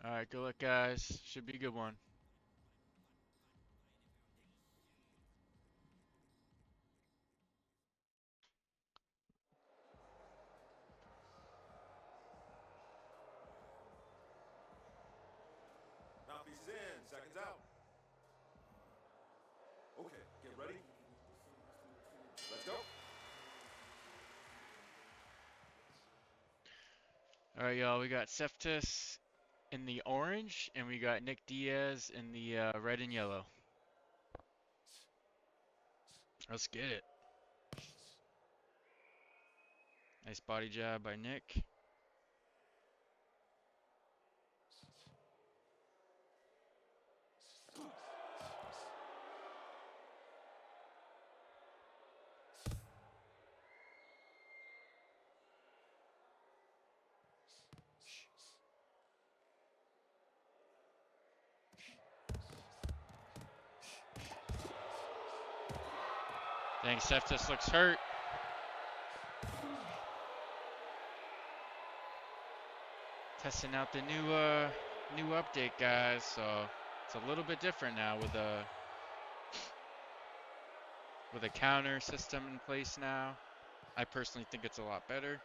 All right, good luck, guys. Should be a good one. Mouthpiece is in, seconds out. Okay, get ready. Let's go. All right, y'all. We got Seftis in the orange, and we got Nick Diaz in the red and yellow. Let's get it. Nice body jab by Nick. Dang, Seftis looks hurt. Testing out the new update, guys. So it's a little bit different now with a counter system in place now. I personally think it's a lot better.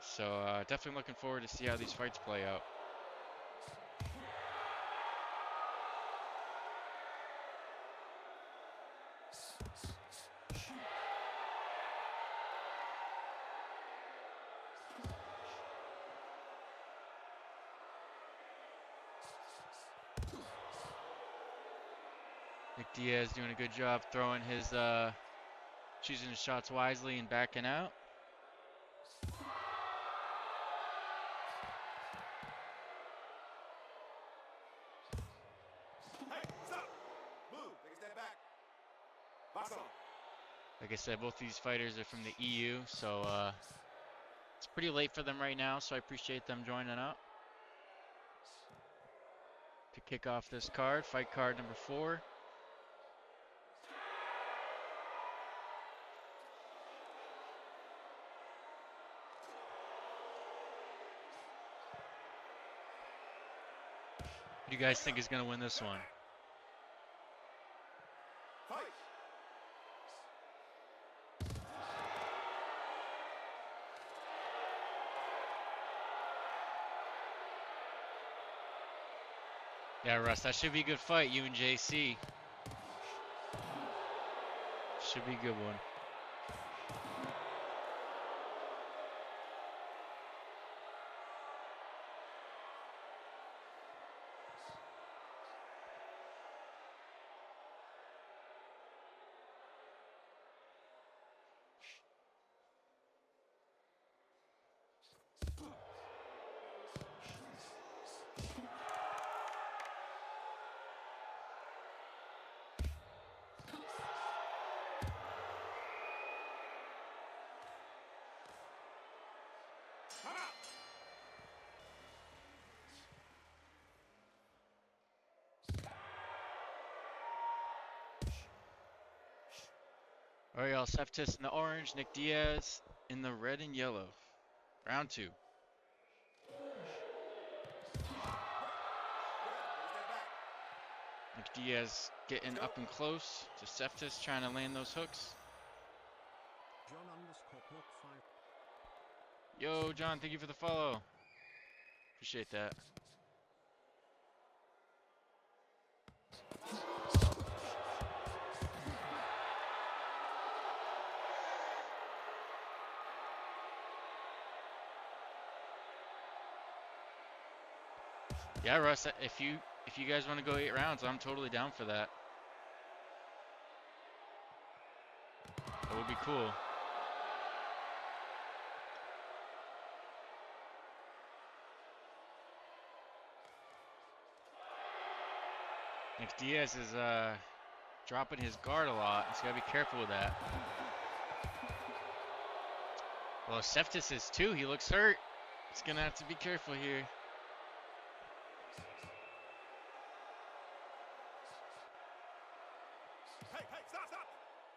So definitely looking forward to see how these fights play out. Nick Diaz doing a good job throwing his, choosing his shots wisely and backing out. Hey, stop! Move, take a step back. Box on. Like I said, both these fighters are from the EU, so it's pretty late for them right now, so I appreciate them joining up to kick off this card, fight card number 4. Who do you guys think is going to win this one? Fight! Yeah, Russ, that should be a good fight, you and JC. Should be a good one. Come out! All right, y'all. Seftis in the orange, Nick Diaz in the red and yellow. Round 2. Good, take a step back. Nick Diaz getting Let's go. up and close to Seftis, trying to land those hooks. Yo, John, thank you for the follow. Appreciate that. Yeah, Russ, if you guys want to go 8 rounds, I'm totally down for that. That would be cool. Nick Diaz is dropping his guard a lot. He's got to be careful with that. Well, Seftis is too. He looks hurt. He's going to have to be careful here. Hey, stop!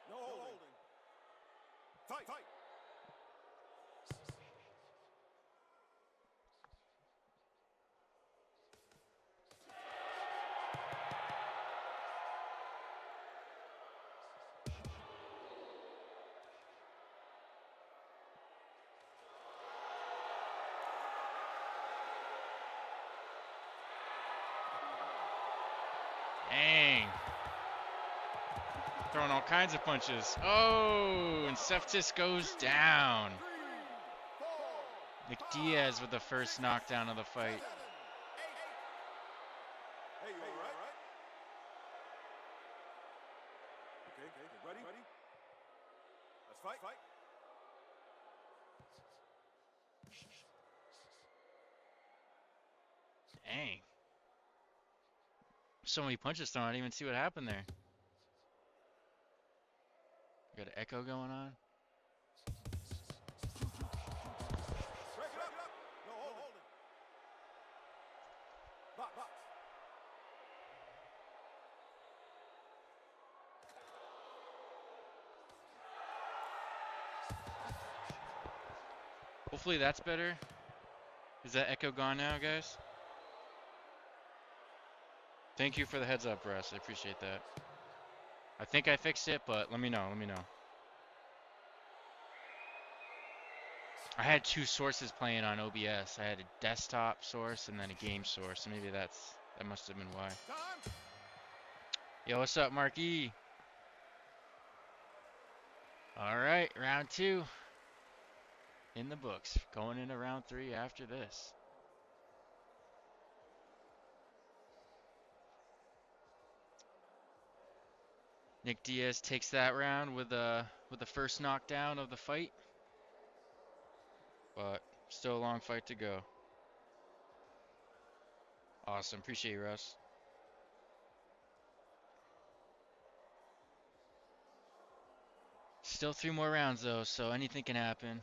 No holding. Fight! Throwing all kinds of punches. Oh, and Seftis goes down. 3, 4, Nick Diaz with the first knockdown of the fight. 7, 8. Hey, you all right? Okay, ready? Let's fight. Dang. So many punches thrown, I didn't even see what happened there. Got an echo going on. Break it up. No, hold it. Box. Hopefully that's better. Is that echo gone now, guys? Thank you for the heads up, Russ. I appreciate that. I think I fixed it, but let me know. I had two sources playing on OBS. I had a desktop source and then a game source. So maybe that must have been why. Time. Yo, what's up, Mark E? All right, round 2 in the books. Going into round 3 after this. Nick Diaz takes that round with the first knockdown of the fight. But still a long fight to go. Awesome. Appreciate you, Russ. Still 3 more rounds, though, so anything can happen.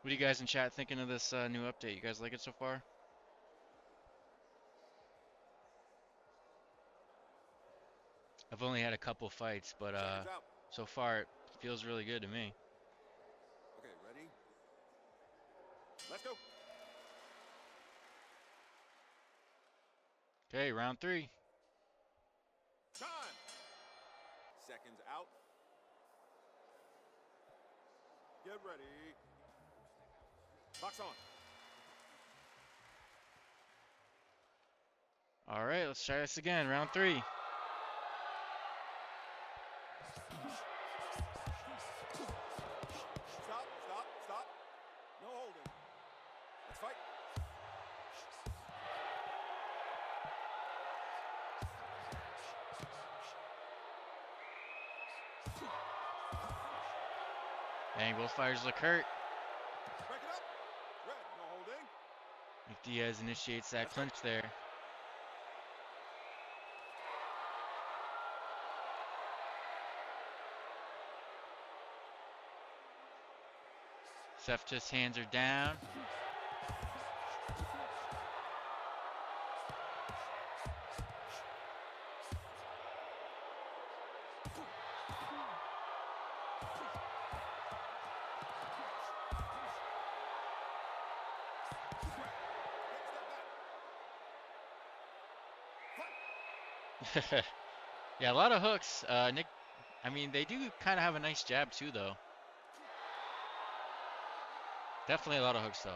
What are you guys in chat thinking of this new update? You guys like it so far? I've only had a couple fights, but Seconds out. so far it feels really good to me. Okay, ready? Let's go. Okay, round 3. Time. Seconds out. Get ready. Box on. All right, let's try this again. Round 3. Stop. No holding. Let's fight. Dang, both fighters look hurt. Break it up. Red, no holding. Nick Diaz initiates that clinch there. Seftis hands are down. Yeah, a lot of hooks. Nick, I mean, they do kind of have a nice jab too, though. Definitely a lot of hooks, though.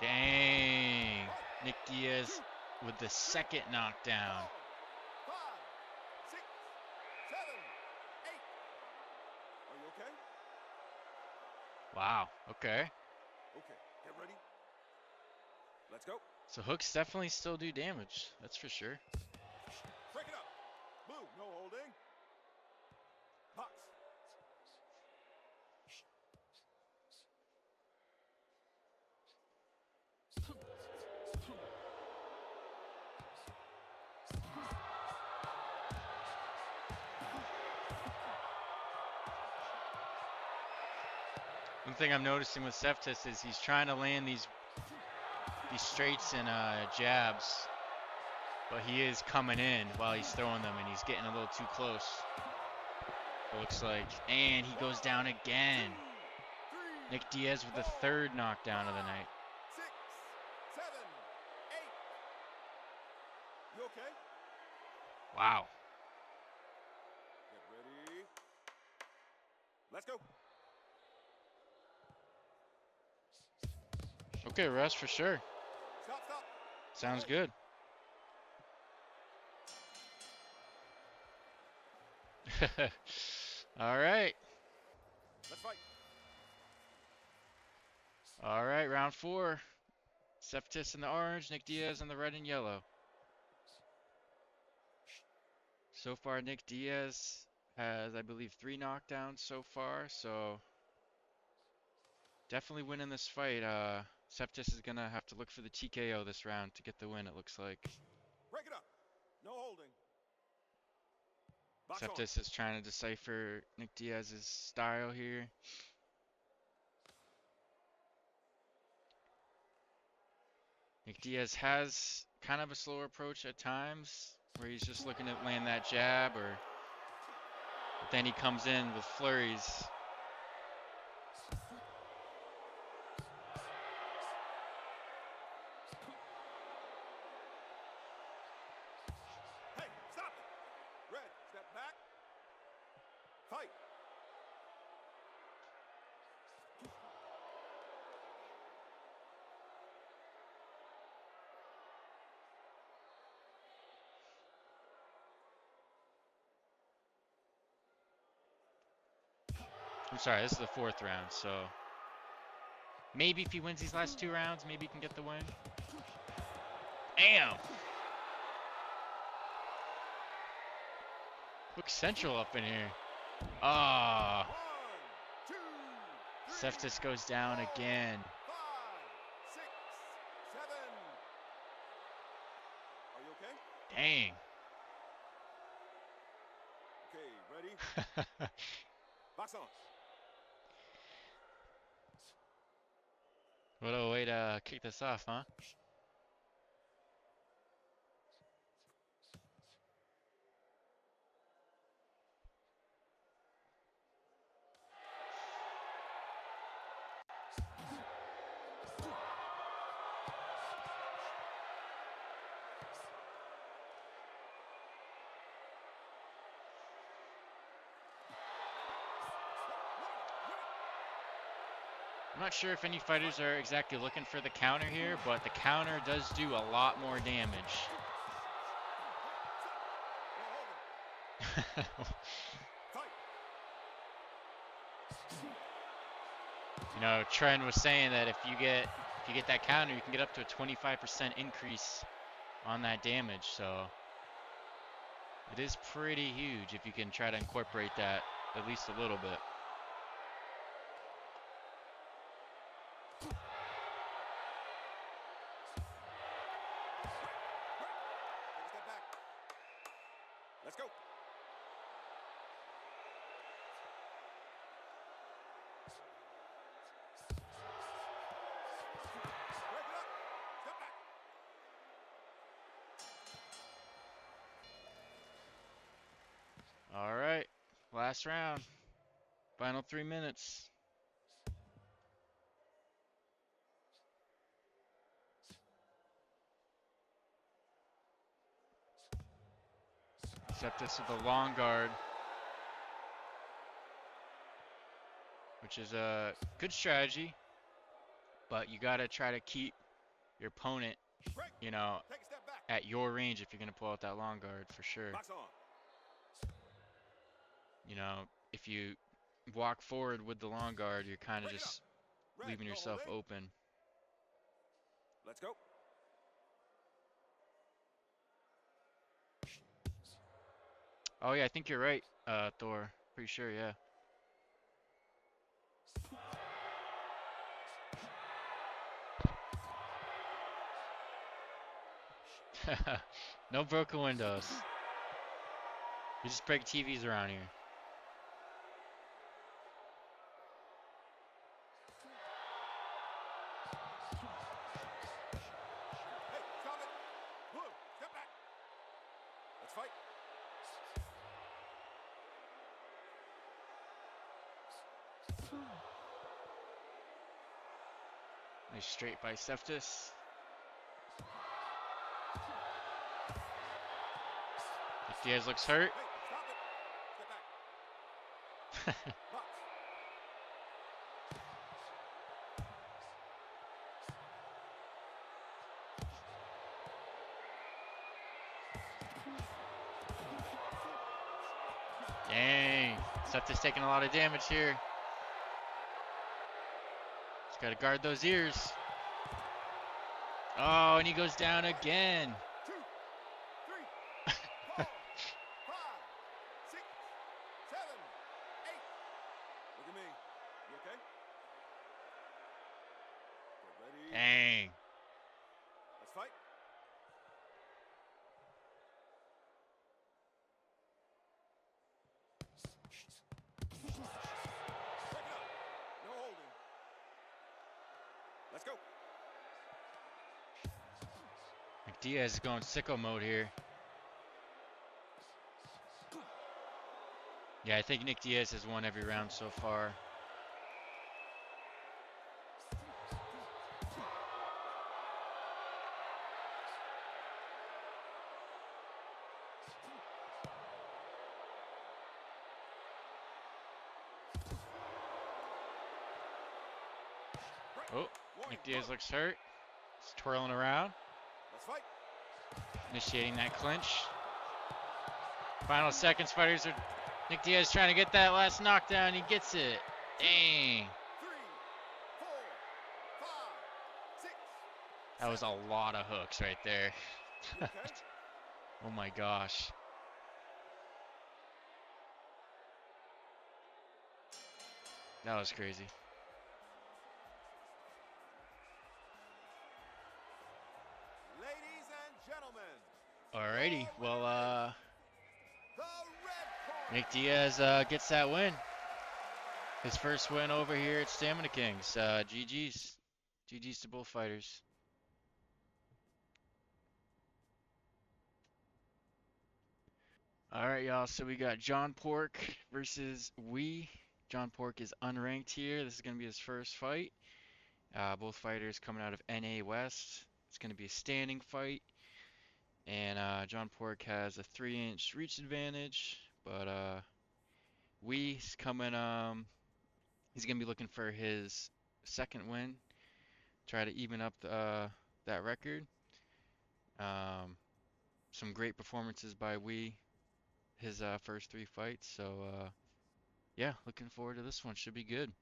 Dang. Nick Diaz with the second knockdown. 5, 6, 7, 8. Are you okay? Wow. Okay. Okay, get ready. Let's go. So hooks definitely still do damage. That's for sure. Break it up. Blue, no holding. Box. One thing I'm noticing with Seftis is he's trying to land these straights and jabs But he is coming in while he's throwing them, and he's getting a little too close. It looks like. And he goes down again. Nick Diaz with the third knockdown of the night. 6, 7, 8. You okay? Wow. Get ready. Let's go. Okay, rest for sure. Stop, stop. Sounds good. All right. Let's fight. All right, round 4. Cephas in the orange, Nick Diaz in the red and yellow. So far, Nick Diaz has, I believe, 3 knockdowns so far, so definitely winning this fight. Cephas is going to have to look for the TKO this round to get the win, it looks like. Break it up. No holding. Box on. Cephas is trying to decipher Nick Diaz's style here. Nick Diaz has kind of a slower approach at times, where he's just looking to land that jab, but then he comes in with flurries. Hey, stop it. Red, step back. Fight. I'm sorry, this is the 4th round, so maybe if he wins these last 2 rounds, maybe he can get the win. Damn! Look Central up in here. Ah! 1, 2, 3, Cephas goes down again. 5, 6, 7. Are you okay? Dang. Okay, ready? Box on. What a way to kick this off, huh? I'm not sure if any fighters are exactly looking for the counter here, but the counter does do a lot more damage. No holding. Fight. You know, Trent was saying that if you get that counter, you can get up to a 25% increase on that damage. So it is pretty huge if you can try to incorporate that at least a little bit. Take a step back. Let's go. Break it up. Step back. All right, last round. Final 3 minutes. Cephas with a long guard, which is a good strategy, but you gotta try to keep your opponent, Break. you know, Take a step back. at your range if you're gonna pull out that long guard for sure. Box on. You know, if you walk forward with the long guard, you're kind of Break it just Red, leaving no yourself holding. open. Let's go. Oh yeah, I think you're right, Thor. Pretty sure, yeah. No broken windows. We just break TVs around here. Hey, stop it. Blue, step back. Let's fight. Nice straight by Seftis. Nick Diaz looks hurt. Hey, stop it. Step back. Box. Dang. Seftis taking a lot of damage here. Just gotta guard those ears. Oh, and he goes down again. 2, 3, 4, 5, 6, 7, 8. Look at me. You okay? Get ready. Dang. Let's fight. Break it up. No holding. Let's go. Nick Diaz is going sicko mode here. Yeah, I think Nick Diaz has won every round so far. Oh, Nick Diaz looks hurt. He's twirling around, Let's fight. initiating that clinch. Final seconds, fighters are. Nick Diaz trying to get that last knockdown. He gets it. Dang. 3, 4, 5, 6. That was a lot of hooks right there. You okay? Oh my gosh. That was crazy. Ladies and gentlemen, Alrighty. Well, the red corner. Nick Diaz gets that win. His first win over here at Stamina Kings. GG's. GG's to both fighters. Alright, y'all. So we got John Pork versus Wee. John Pork is unranked here. This is going to be his first fight. Both fighters coming out of NA West. It's going to be a standing fight. And John Pork has a 3-inch reach advantage. But Wee's coming, he's going to be looking for his second win. Try to even up that record. Some great performances by Wee. His first 3 fights. So, yeah, looking forward to this one. Should be good.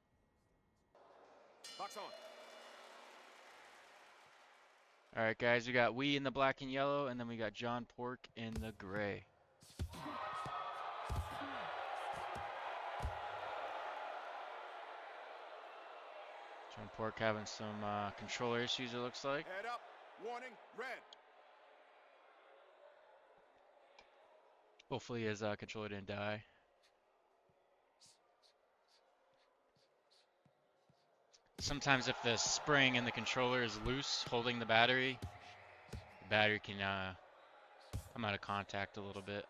Box on. All right, guys, we got Wee in the black and yellow, and then we got John Pork in the gray. John Pork having some controller issues, it looks like. Head up. Warning. Red. Hopefully his controller didn't die. Sometimes if the spring in the controller is loose, holding the battery can come out of contact a little bit.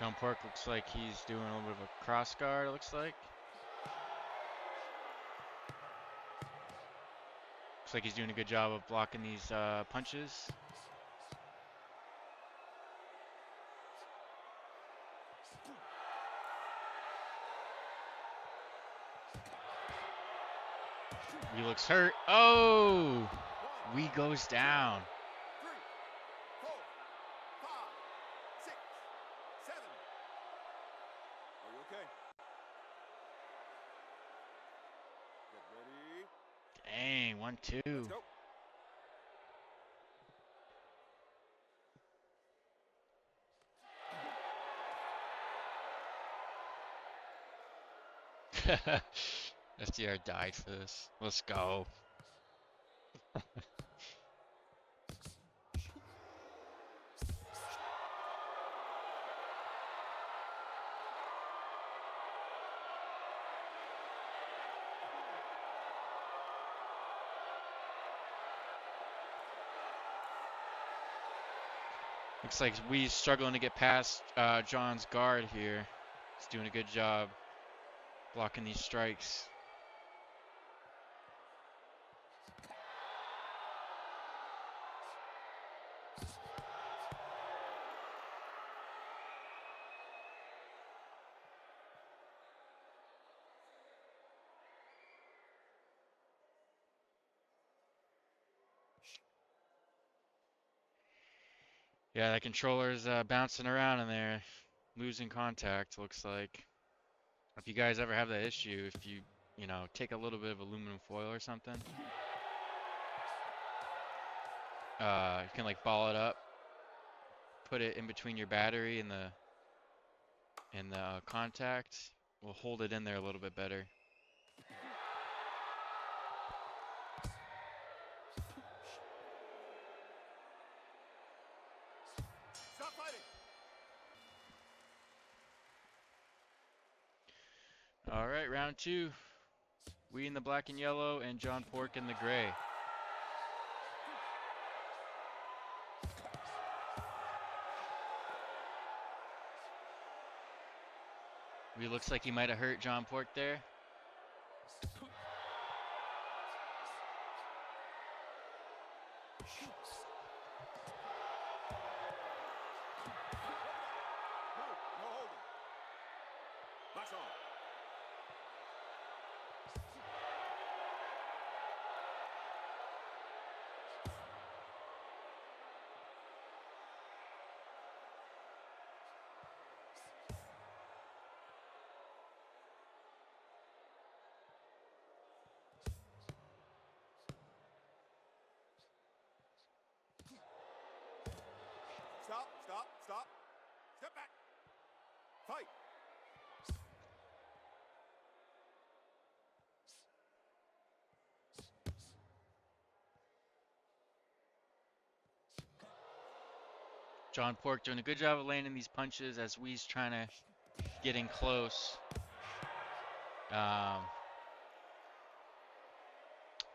John Pork looks like he's doing a little bit of a cross guard, it looks like. Looks like he's doing a good job of blocking these punches. He looks hurt. Oh! Wee goes down. 3, 4, 5, 6, 7. Are you okay? Get ready. Dang, 1-2. Let's go. FDR died for this. Let's go. Looks like we's struggling to get past John's guard here. He's doing a good job blocking these strikes. Yeah, that controller's bouncing around in there, losing contact, looks like. If you guys ever have that issue, if you know, take a little bit of aluminum foil or something, you can like ball it up, put it in between your battery and the contact, will hold it in there a little bit better. Stop fighting. All right, round 2. We in the black and yellow and John Pork in the gray. We looks like he might have hurt John Pork there. Move. No holding. Box on. Stop, stop, stop. Step back. Fight. John Pork doing a good job of landing these punches as Wee's trying to get in close. I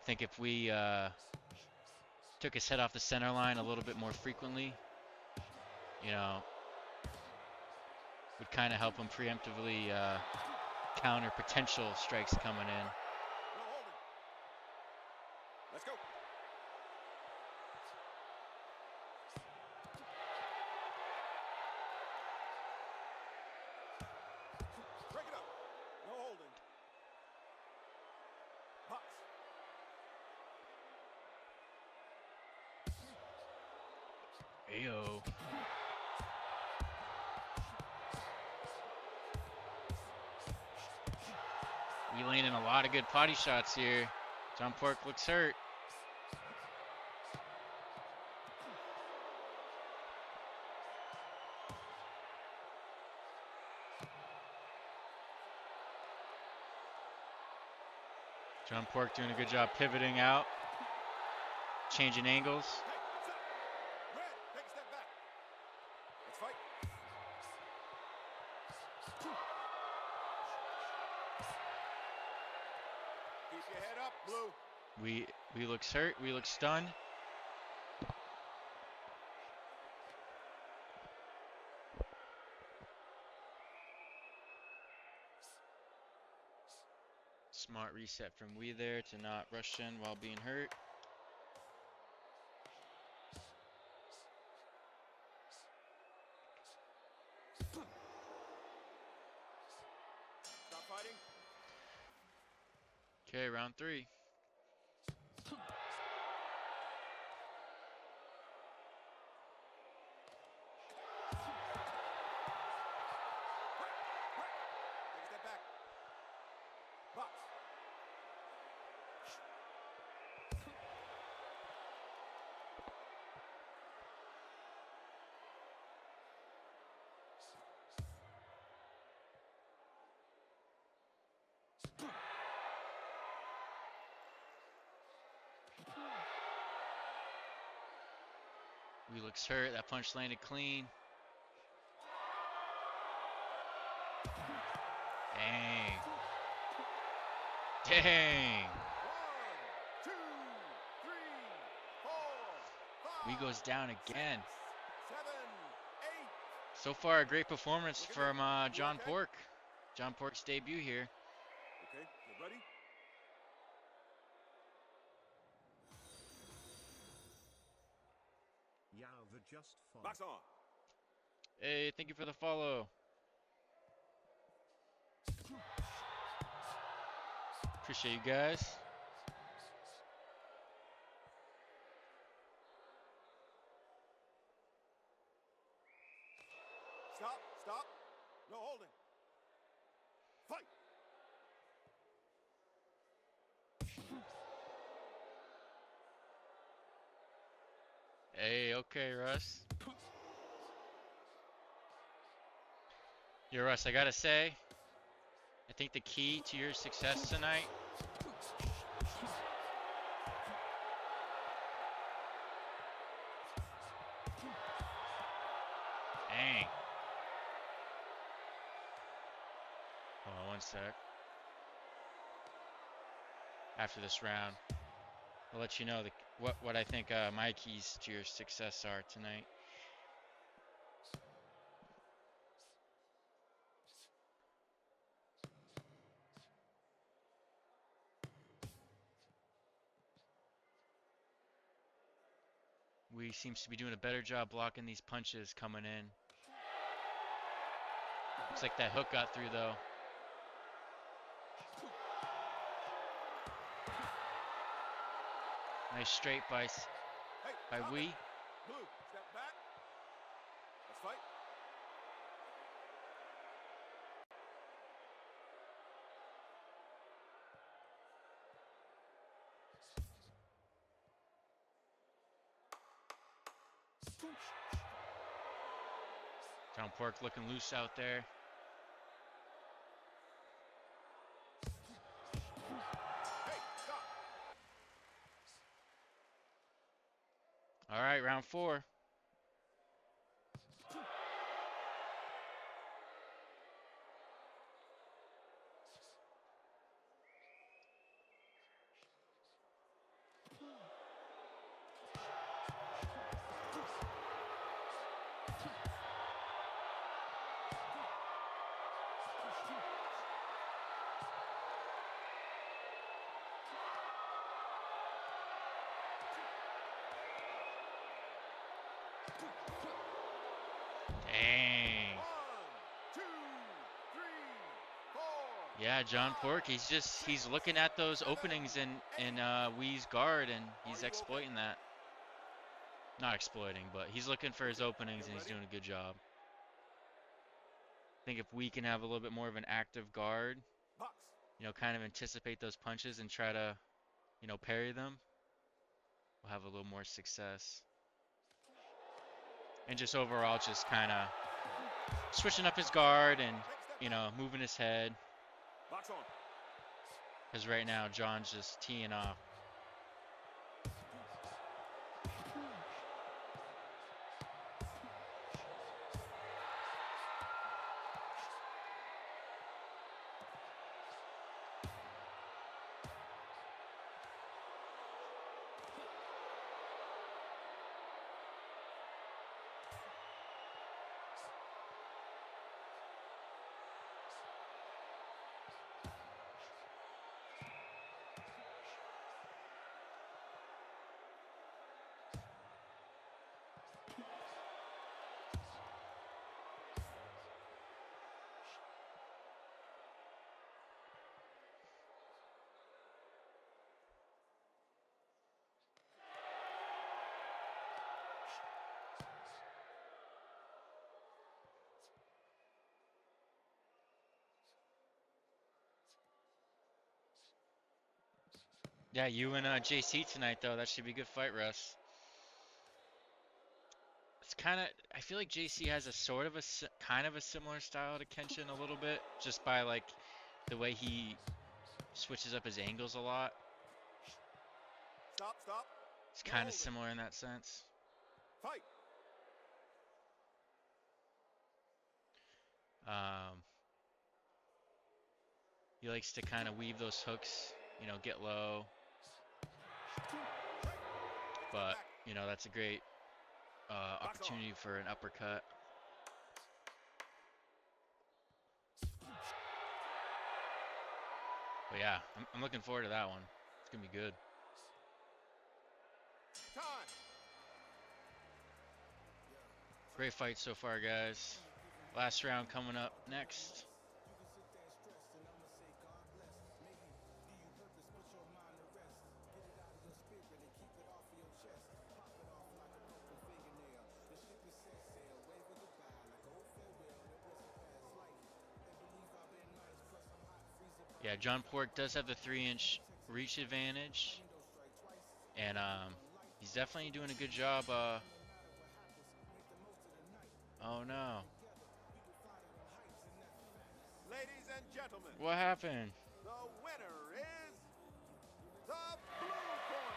think if we took his head off the center line a little bit more frequently, you know, would kind of help him preemptively counter potential strikes coming in. No holding. Let's go. Break it up. No holding. Box. Ayo. We landing a lot of good potty shots here. John Pork looks hurt. John Pork doing a good job pivoting out, changing angles. Hey, stop. Red, take a step back. Let's fight. Keep your head up, Blue. We looks hurt. We look stunned. Smart reset from Wee there to not rush in while being hurt. Stop fighting. Okay, round 3. Take a step back. Box. We looks hurt. That punch landed clean. Dang. Dang. 1, 2, 3, 4, 5. Wee goes down again. 7, So far, a great performance Looking from good. You John okay? Pork. John Pork's debut here. Okay, get ready. Yeah, the just fine. Box on. Hey, thank you for the follow. Appreciate you guys. Stop, stop. No holding. Fight. Hey, okay, Russ. Yo, Russ, I gotta say, I think the key to your success tonight Dang. Hold on one sec. After this round, I'll let you know what I think my keys to your success are tonight. We seems to be doing a better job blocking these punches coming in. Looks like that hook got through though. Nice straight by Hey, stop Wee. it. Blue, step back. Let's fight. John Pork looking loose out there. Hey, stop. All right, round 4. Dang. 1, 2, 3, 4. Yeah, John Pork, he's looking at those openings in Wee's guard and he's exploiting that. Not exploiting, but he's looking for his openings and he's doing a good job. I think if we can have a little bit more of an active guard, Box. you know, kind of anticipate those punches and try to, you know, parry them, we'll have a little more success. And just overall, just kind of switching up his guard and, you know, moving his head. Box on. Because right now, John's just teeing off. Yeah, you and JC tonight, though. That should be a good fight, Russ. It's kind of, I feel like JC has a sort of a kind of a similar style to Kenshin a little bit, just by like the way he switches up his angles a lot. Stop, stop. It's No kind of holding. similar in that sense. Fight. He likes to kind of weave those hooks, you know, get low. But, you know, that's a great opportunity for an uppercut. But yeah, I'm looking forward to that one. It's gonna be good. Time. Great fight so far, guys. Last round coming up next. Yeah, John Pork does have the 3-inch reach advantage, and he's definitely doing a good job. Oh no, Ladies and gentlemen, what happened? the winner is the blue corner.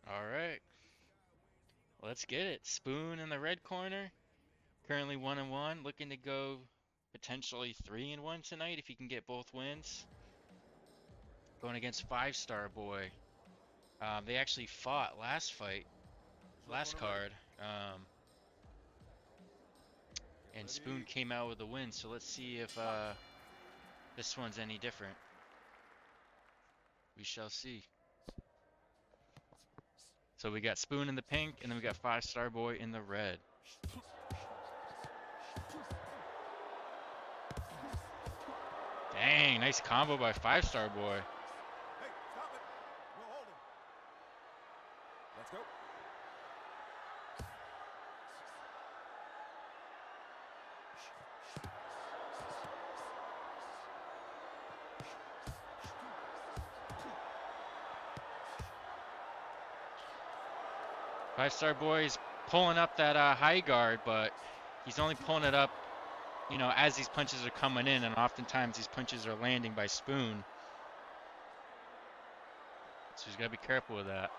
All right, let's get it. Spoon in the red corner, currently 1-1, looking to go potentially 3-1 tonight if he can get both wins. Going against 5-Star Boy. They actually fought last card, and Spoon came out with a win. So let's see if this one's any different. We shall see. So we got Spoon in the pink, and then we got 5-Star Boy in the red. Dang, nice combo by 5-Star Boy. Hey, stop it. No holding. Let's go. Five-Star Boy's pulling up that high guard, but he's only pulling it up, you know, as these punches are coming in, and oftentimes these punches are landing by Spoon. So he's got to be careful with that.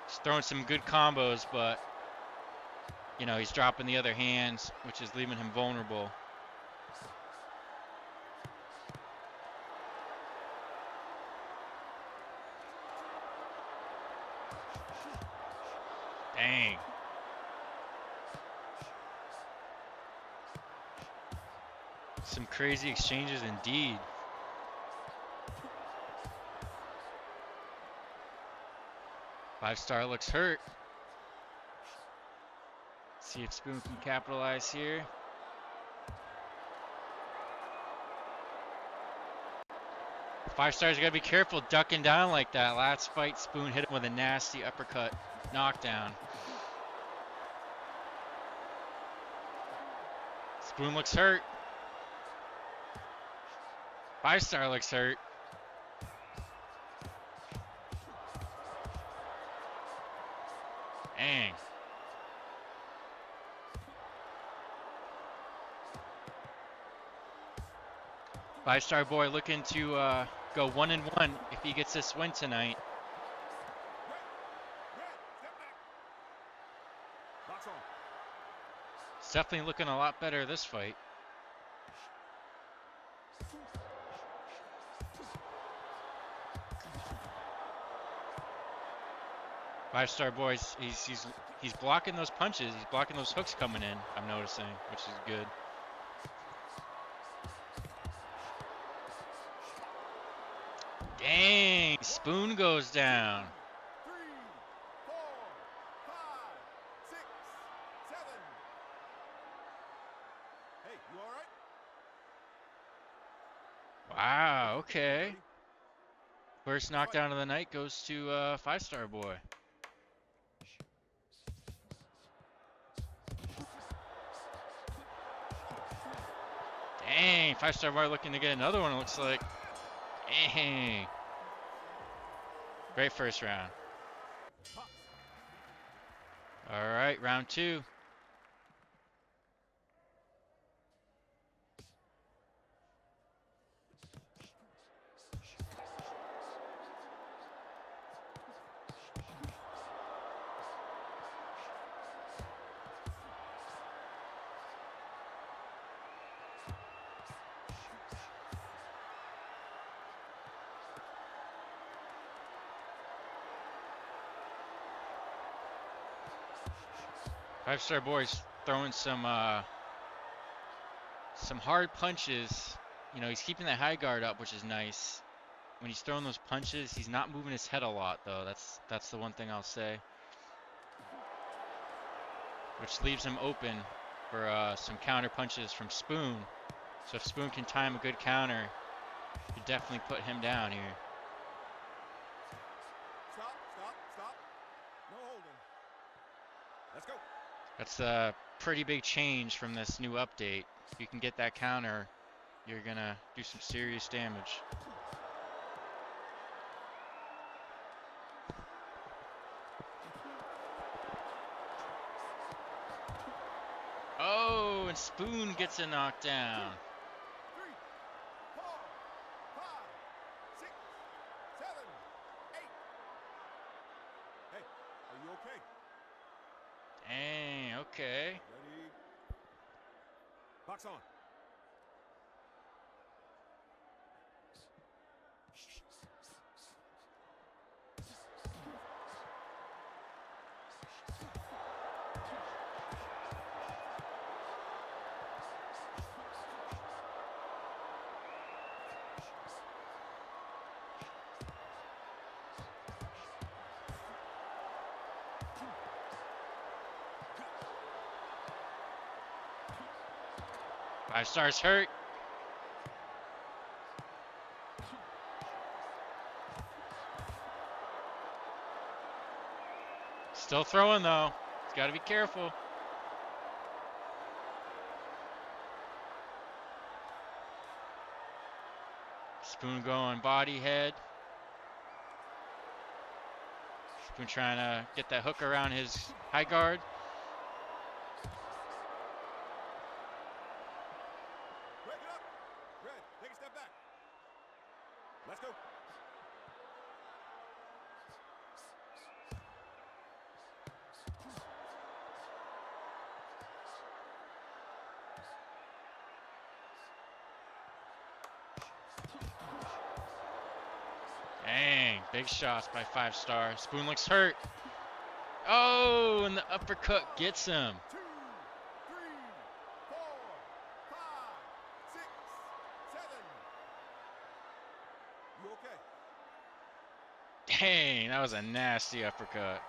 He's throwing some good combos, but, you know, he's dropping the other hands, which is leaving him vulnerable. Dang. Some crazy exchanges indeed. Five-Star looks hurt. See if Spoon can capitalize here. Five-Star's gotta be careful ducking down like that. Last fight, Spoon hit him with a nasty uppercut knockdown. Spoon looks hurt. Five-Star looks hurt. Dang. Five-Star Boy looking to go 1-1 if he gets this win tonight. It's definitely looking a lot better this fight. Five-Star Boys, he's blocking those punches. He's blocking those hooks coming in, I'm noticing, which is good. Dang, Spoon goes down. 3, 4, 5, 6, 7. Hey, you all right? Wow, okay. First knockdown of the night goes to Five-Star Boy. Dang, Five-Star Boy looking to get another one, it looks like. Dang. Great first round. All right, round 2. Five-star boy's throwing some hard punches. You know, he's keeping that high guard up, which is nice. When he's throwing those punches, he's not moving his head a lot, though. That's the one thing I'll say. Which leaves him open for some counter punches from Spoon. So if Spoon can time a good counter, you could definitely put him down here. Stop. No holding. Let's go. That's a pretty big change from this new update. If you can get that counter, you're gonna do some serious damage. Oh, and Spoon gets a knockdown. 3, 4, 5, 6, 7, 8. Hey, are you okay? Dang, okay. Ready? Box on. Five stars hurt. Still throwing though. He's got to be careful. Spoon going body head. Spoon trying to get that hook around his high guard. Break it up. Red, take a step back. Let's go. Dang, big shots by Five Star. Spoon looks hurt. Oh, and the uppercut gets him. 2, 3, 4, 5, 6, 7. You okay? Dang, that was a nasty uppercut.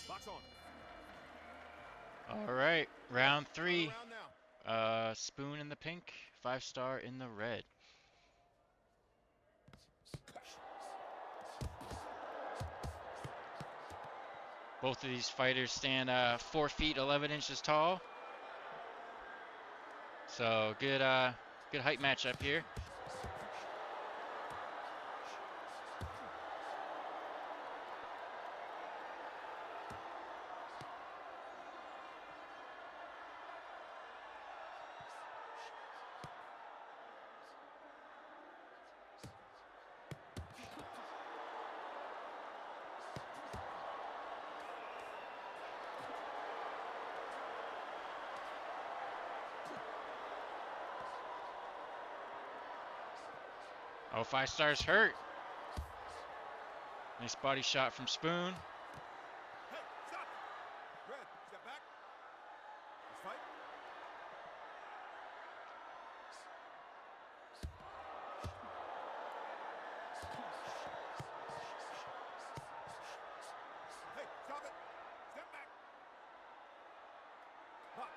Box on. All right, round 3. Around now. Spoon in the pink, Five Star in the red. Both of these fighters stand 4 feet 11 inches tall. So good height matchup here. Oh, Five Star's hurt. Nice body shot from Spoon. Hey, stop. Red, step back. Let's fight. Hey, stop it. Step back. Box.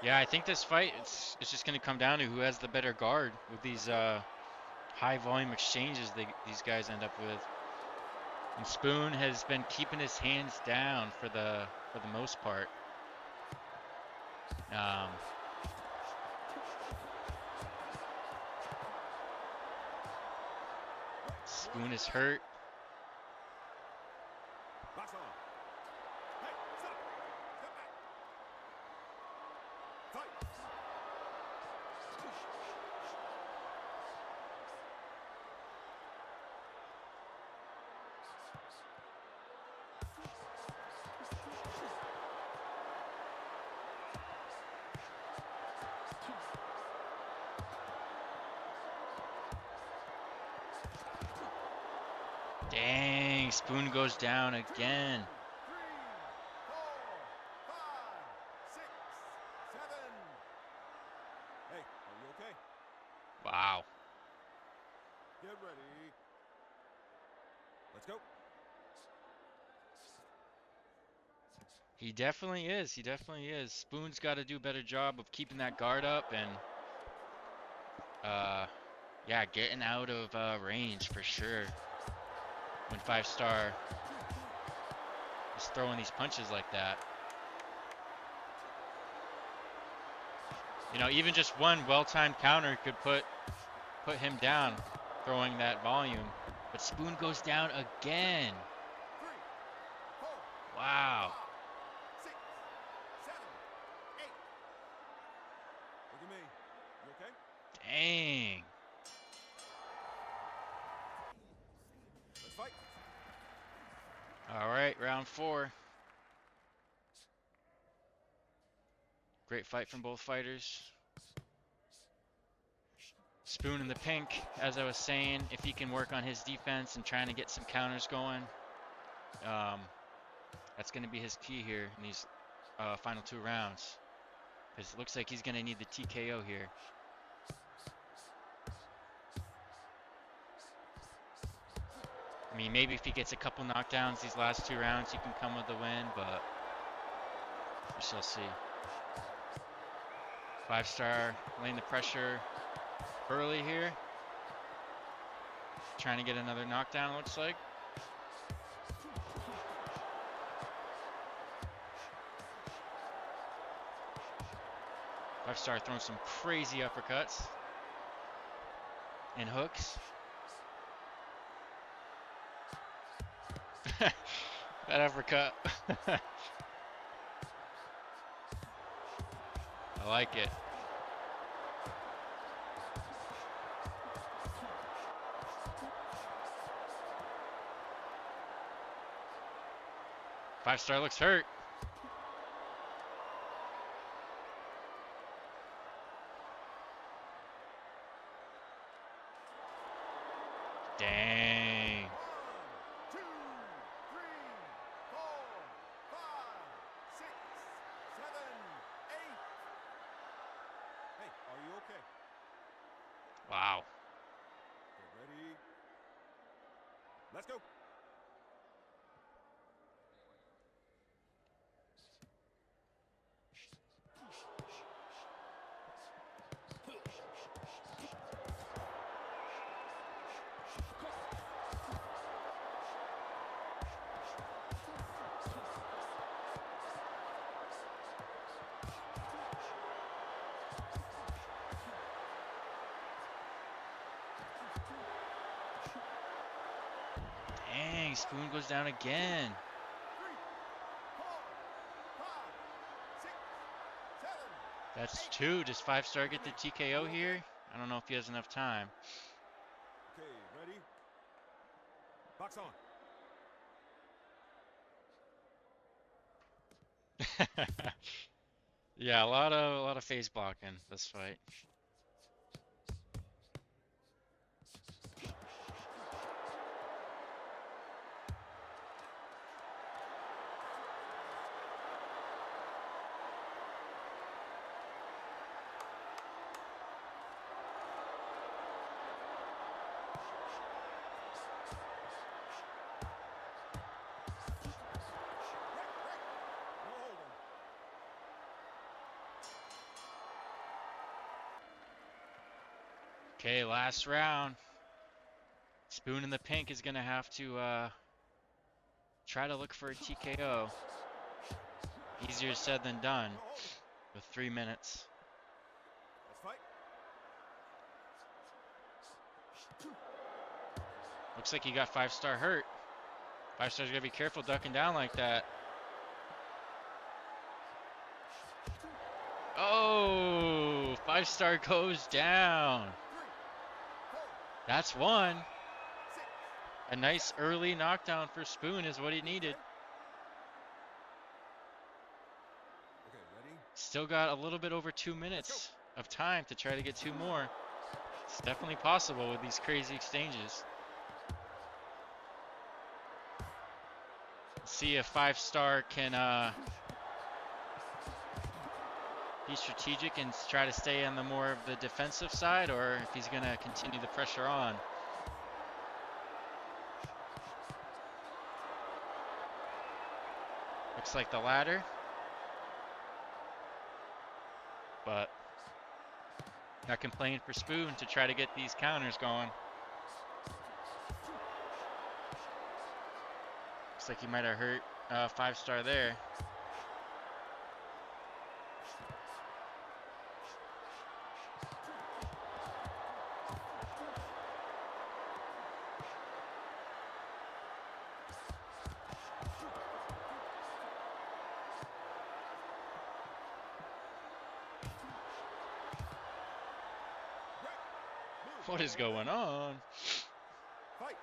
Yeah, I think this fight, it's just going to come down to who has the better guard with these high volume exchanges these guys end up with. And Spoon has been keeping his hands down for the most part. Spoon is hurt. Box on. Hey, stop. Step back. Fight. Dang, Spoon goes down again. 2, 3, 4, 5, 6, 7. Hey, are you okay? Wow. Get ready. Let's go. He definitely is. He definitely is. Spoon's got to do a better job of keeping that guard up and, yeah, getting out of range for sure. When 5-star is throwing these punches like that. You know, even just one well-timed counter could put him down, throwing that volume. But Spoon goes down again. 3, 4, Wow. 5, 6, 7, 8. Look at me. You okay? Dang. Let's fight. All right, round 4. Great fight from both fighters. Spoon in the pink, as I was saying, if he can work on his defense and trying to get some counters going, that's going to be his key here in these final 2 rounds. Because it looks like he's going to need the TKO here. I mean, maybe if he gets a couple knockdowns these last 2 rounds, he can come with the win, but we shall see. 5-star laying the pressure early here. Trying to get another knockdown, looks like. Five-star throwing some crazy uppercuts and hooks. That uppercut. I like it. Five-star looks hurt. Dang. 1, 2, 3, 4, 5, 6, 7, 8. Hey, are you okay? Wow. Get ready. Let's go. Dang, Spoon goes down again. 3, 4, 5, 6, 7. That's 2. Does 5-star get the TKO here? I don't know if he has enough time. Okay, ready? Box on. Yeah, a lot of face blocking this fight. No holding. Okay, last round. Spoon in the pink is gonna have to try to look for a TKO. Easier said than done No holding. with 3 minutes. Let's fight. Looks like he got 5-star hurt. 5-star's gotta be careful ducking down like that. Oh, 5-star goes down. 3, 4, That's 1. 6. A nice early knockdown for Spoon is what he needed. Okay, ready? Still got a little bit over 2 minutes of time to try to get 2 more. It's definitely possible with these crazy exchanges. see if 5-star can be strategic and try to stay on the more of the defensive side, or if he's going to continue the pressure on. Looks like the latter. But not complaining for Spoon to try to get these counters going. Looks like he might have hurt 5-star there. What is going on? Fight.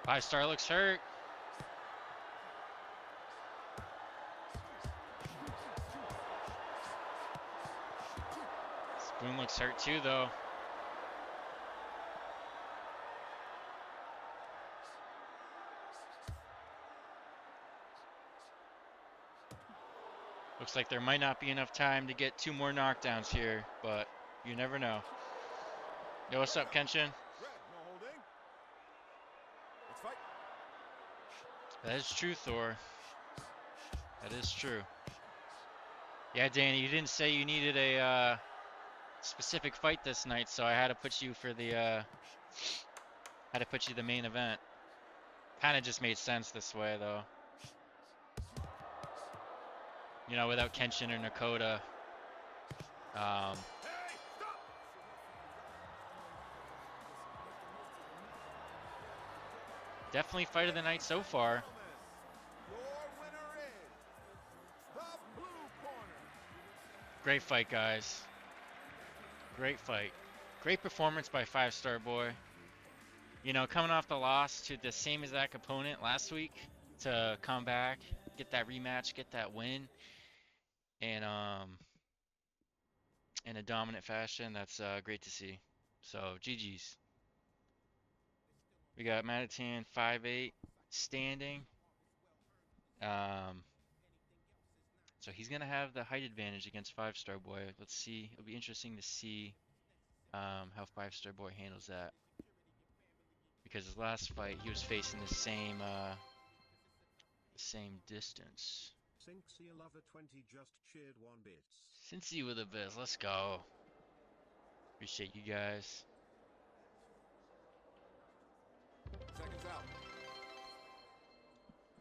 Five-star looks hurt. Spoon looks hurt too, though. Looks like there might not be enough time to get 2 more knockdowns here, but you never know. Yo, what's up, Kenshin? Red, no holding. Let's fight. That is true, Thor. That is true. Yeah, Danny, you didn't say you needed a specific fight this night, so I had to put you for the the main event. Kind of just made sense this way, though. You know, without Kenshin or Nakota. Hey, stop. Definitely fight of the night so far. Your winner is the blue corner. Great fight, guys. Great fight. Great performance by 5-star boy. You know, coming off the loss to the same exact opponent last week to come back, get that rematch, get that win, and in a dominant fashion. That's great to see. So GG's. We got Matatan 5'8" standing. So he's gonna have the height advantage against 5-star boy. Let's see. It'll be interesting to see how 5-star boy handles that. Because his last fight, he was facing the same distance. Cincy Lover 20 just cheered 1 bits. Cincy with a biz, let's go. Appreciate you guys. Seconds out.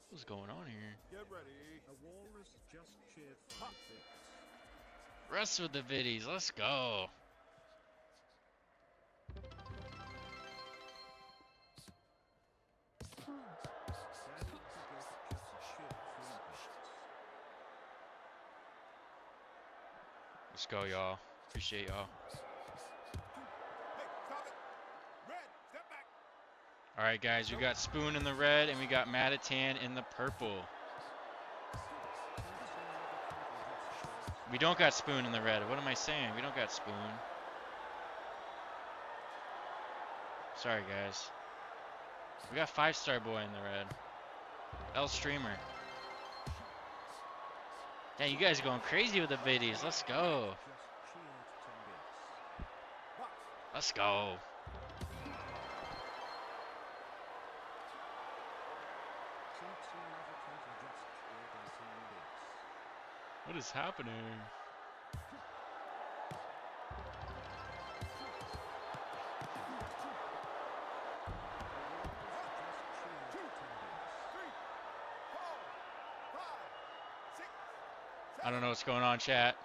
What's going on here? Get ready. A walrus just cheered 5 bits. Russ with the viddies, let's go. Danny Pickett just cheered 3 bits. Let's go, y'all. Appreciate y'all. Hey, stop it. Red, step back. All right, guys, we got Spoon in the red and we got Matatan in the purple. We don't got Spoon in the red. What am I saying? We don't got Spoon. Sorry, guys. We got 5-star boy in the red. L Streamer. Dang, you guys are going crazy with the viddies. Let's go. Just cheered 10 bits. Box. Let's go. Cincy Lover 20 just cheered 18 bits. What is happening? Just cheered 10 bits. 3, 4, 5, 6, 7. I don't know what's going on, chat.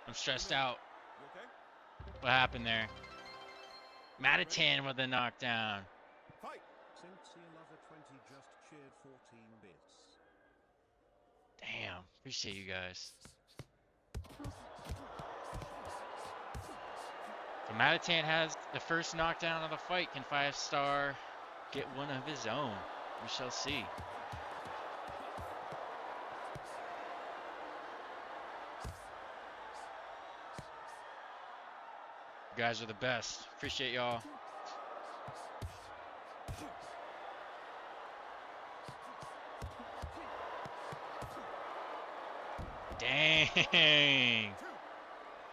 I'm stressed out. You okay? What happened there? Matatan with a knockdown. Fight. Cincy Lover 20 just cheered 14 bits. Damn. Appreciate you guys. So Matatan has the first knockdown of the fight. Can 5-star get one of his own. We shall see. You guys are the best. Appreciate y'all. Dang.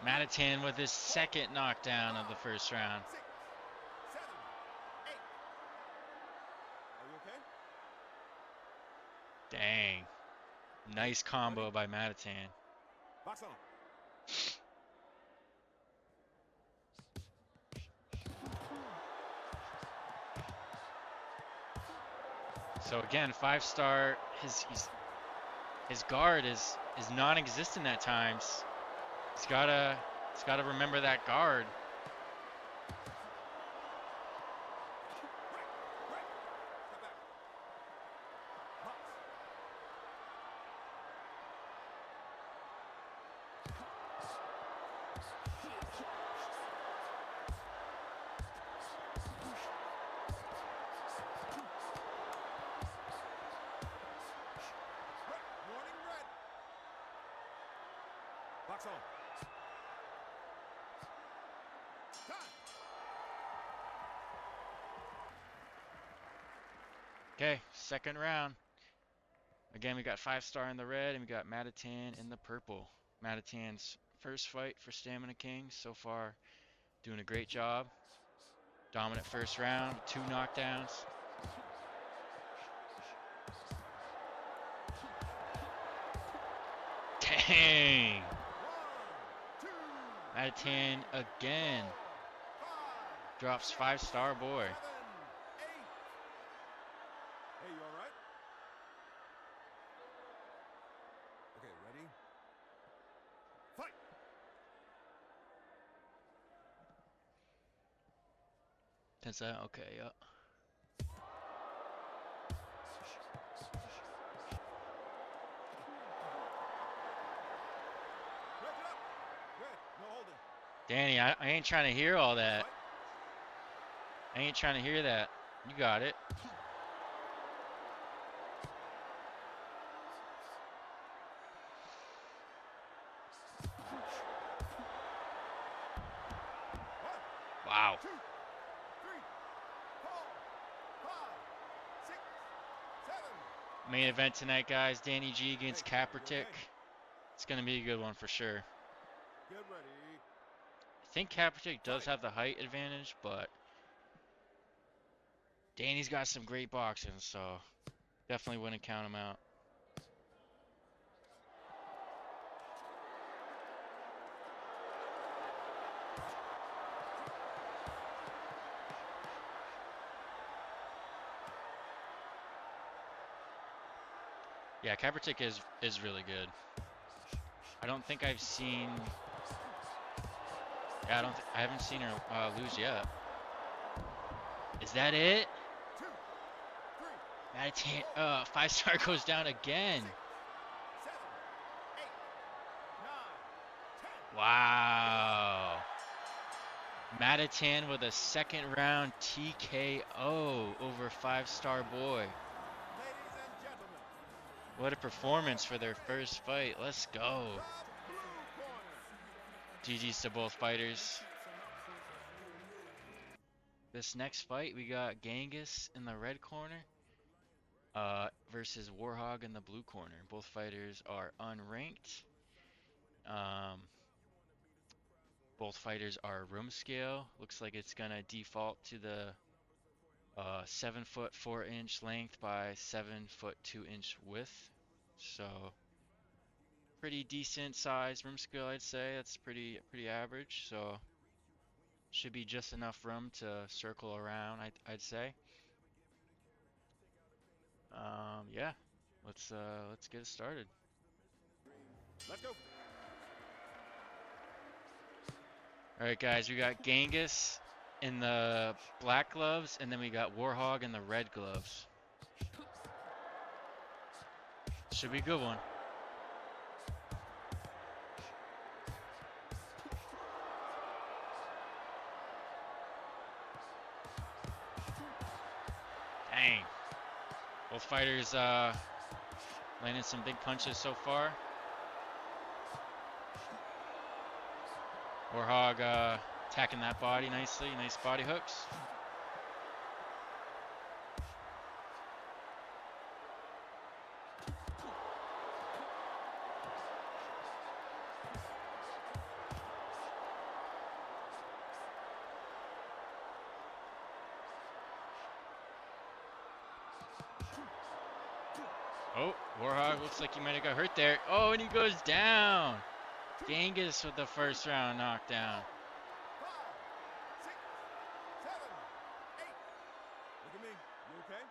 Matatan with his second knockdown of the first round. 6, 7, 8. Are you okay? Dang. Nice combo by Matatan. Box on. So again, 5-star. His guard is non-existent at times. He's gotta remember that guard. Warning red. Box on. Time. Okay, second round. Again, we got 5-star in the red, and we got Matatan in the purple. Matatan's first fight for Stamina King so far, doing a great job. Dominant first round, 2 knockdowns. Dang! 1, 2, Matatan again 5, drops 5-star boy. 7, 8. Hey, you all right? Okay, ready? Fight. That's that? Okay, yeah. Break it up. Good. No holding. Danny, I ain't trying to hear all that. Fight. I ain't trying to hear that. You got it. Wow. 2, 3, 4, 5, 6, 7. Main event tonight, guys. Danny G against Okay, you Kaepernick. okay? It's going to be a good one for sure. Get ready. I think Kaepernick does have the height advantage, but Danny's got some great boxing, so definitely wouldn't count him out. Yeah, Kaepernick is really good. I don't think I've seen. Yeah, I haven't seen her lose yet. Is that it? 2, 3, Matatan, 5-star goes down again. 7, 8, 9, 10. Wow. Matatan with a second round TKO over 5-star boy. Ladies and gentlemen, What a performance for their first fight. Let's go. the blue corner. GG's to both fighters. This next fight, we got Genghis in the red corner versus Warhog in the blue corner. Both fighters are unranked. Both fighters are room scale. Looks like it's gonna default to the 7 foot 4 inch length by 7 foot 2 inch width. So pretty decent size room scale, I'd say. That's pretty average. So should be just enough room to circle around, I'd say. Yeah, let's get it started. Let's go. All right, guys, we got Genghis in the black gloves, and then we got Warhog in the red gloves. Should be a good one. Dang. Both fighters landing some big punches so far. Warhog attacking that body nicely. Nice body hooks. Oh, Warhog looks like he might have got hurt there. Oh, and he goes down. Genghis with the first round knockdown. 5, 6, 7, 8. Look at me. You okay?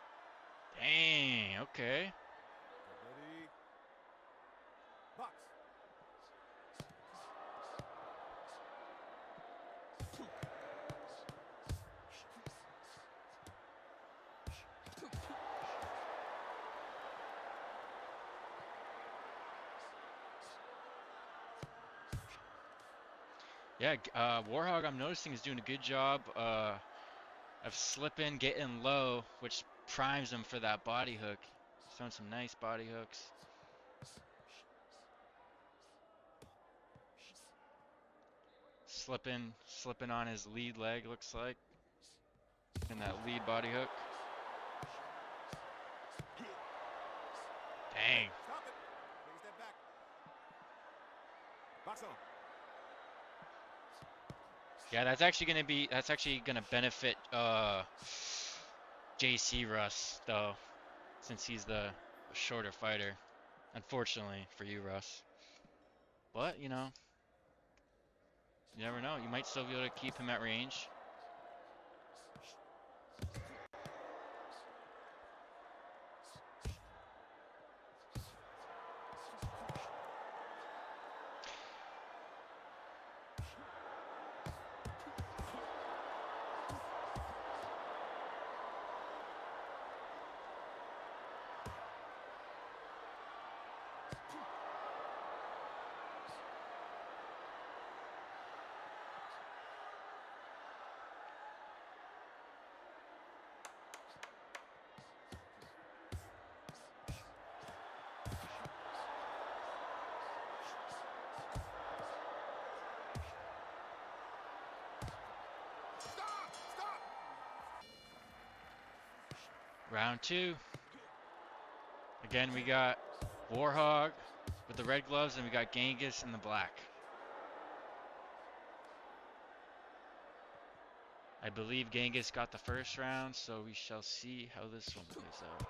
Dang, okay. Get ready. Box. Yeah, Warhog, I'm noticing, is doing a good job of slipping, getting low, which primes him for that body hook. He's throwing some nice body hooks. Slipping on his lead leg, looks like. And that lead body hook. Dang. Stop it. Take a step back. Box on. Yeah, that's actually gonna benefit JC Russ though, since he's the shorter fighter. Unfortunately for you, Russ. But you know, you never know. You might still be able to keep him at range. Stop! Round 2. Again, we got Warhog with the red gloves, and we got Genghis in the black. I believe Genghis got the first round, so we shall see how this one plays out.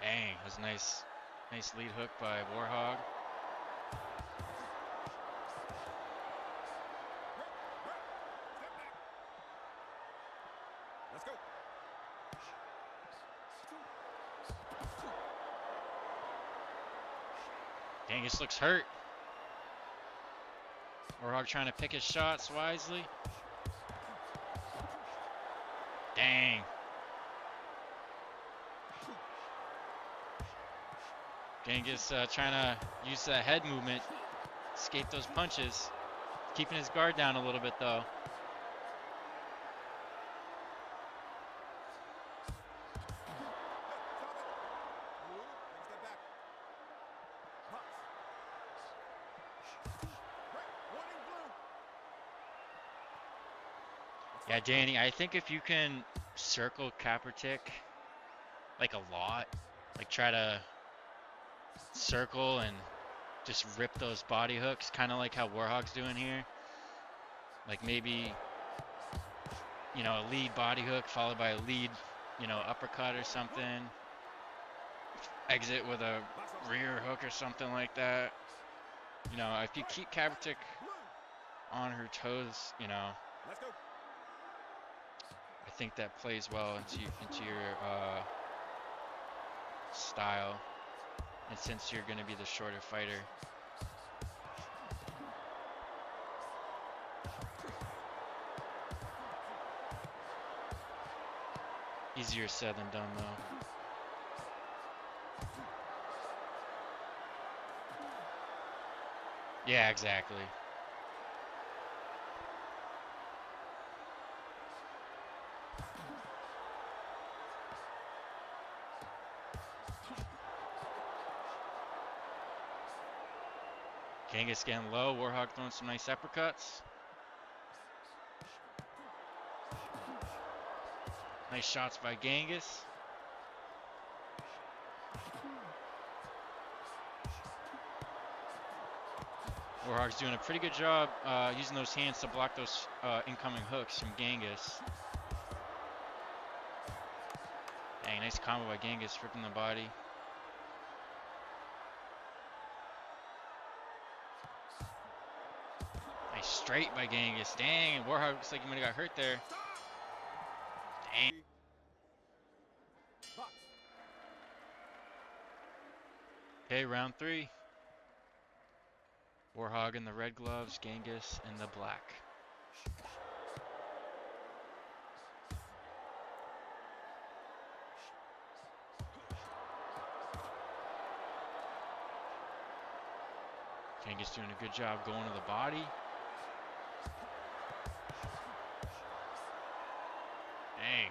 Dang, that was a nice lead hook by Warhog. Step back. Let's go. Genghis looks hurt. Warhog trying to pick his shots wisely. Dang. Genghis trying to use the head movement, escape those punches. Keeping his guard down a little bit though. Yeah, Danny, I think if you can circle Kaepernick like a lot, like try to circle and just rip those body hooks, kind of like how Warhog's doing here. Like maybe, you know, a lead body hook followed by a lead, you know, uppercut or something. Exit with a rear hook or something like that. You know, if you keep Kaepernick on her toes, you know, Let's go. I think that plays well into your style. And since you're going to be the shorter fighter. Easier said than done, though. Yeah, exactly. Genghis getting low. Warhog throwing some nice uppercuts. Nice shots by Genghis. Warhog's doing a pretty good job using those hands to block those incoming hooks from Genghis. Dang, nice combo by Genghis, ripping the body. Nice straight by Genghis. Dang, Warhog looks like he might have got hurt there. Dang. Okay, round 3. Warhog in the red gloves, Genghis in the black. Genghis doing a good job going to the body. Dang.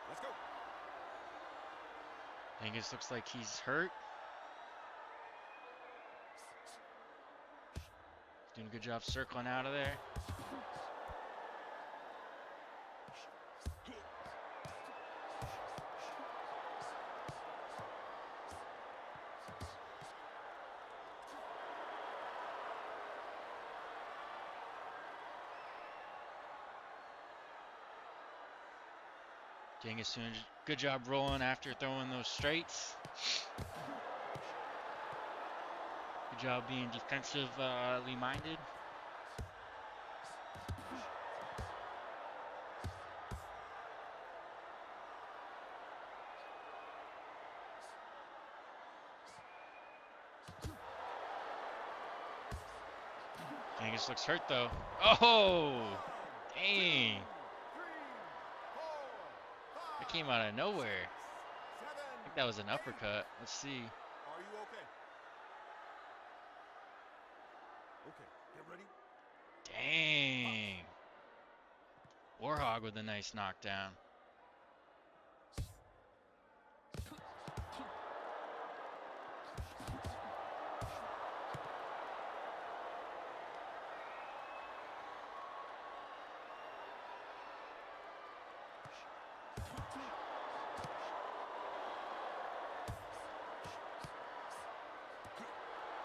Let's go. Genghis looks like he's hurt. Doing a good job circling out of there. Genghis doing a good job rolling after throwing those straights. Good job being defensively minded. Genghis looks hurt though. Oh, dang. That came out of nowhere. I think that was an uppercut. Let's see. Are you okay? Okay, get ready. Dang. Warhog with a nice knockdown.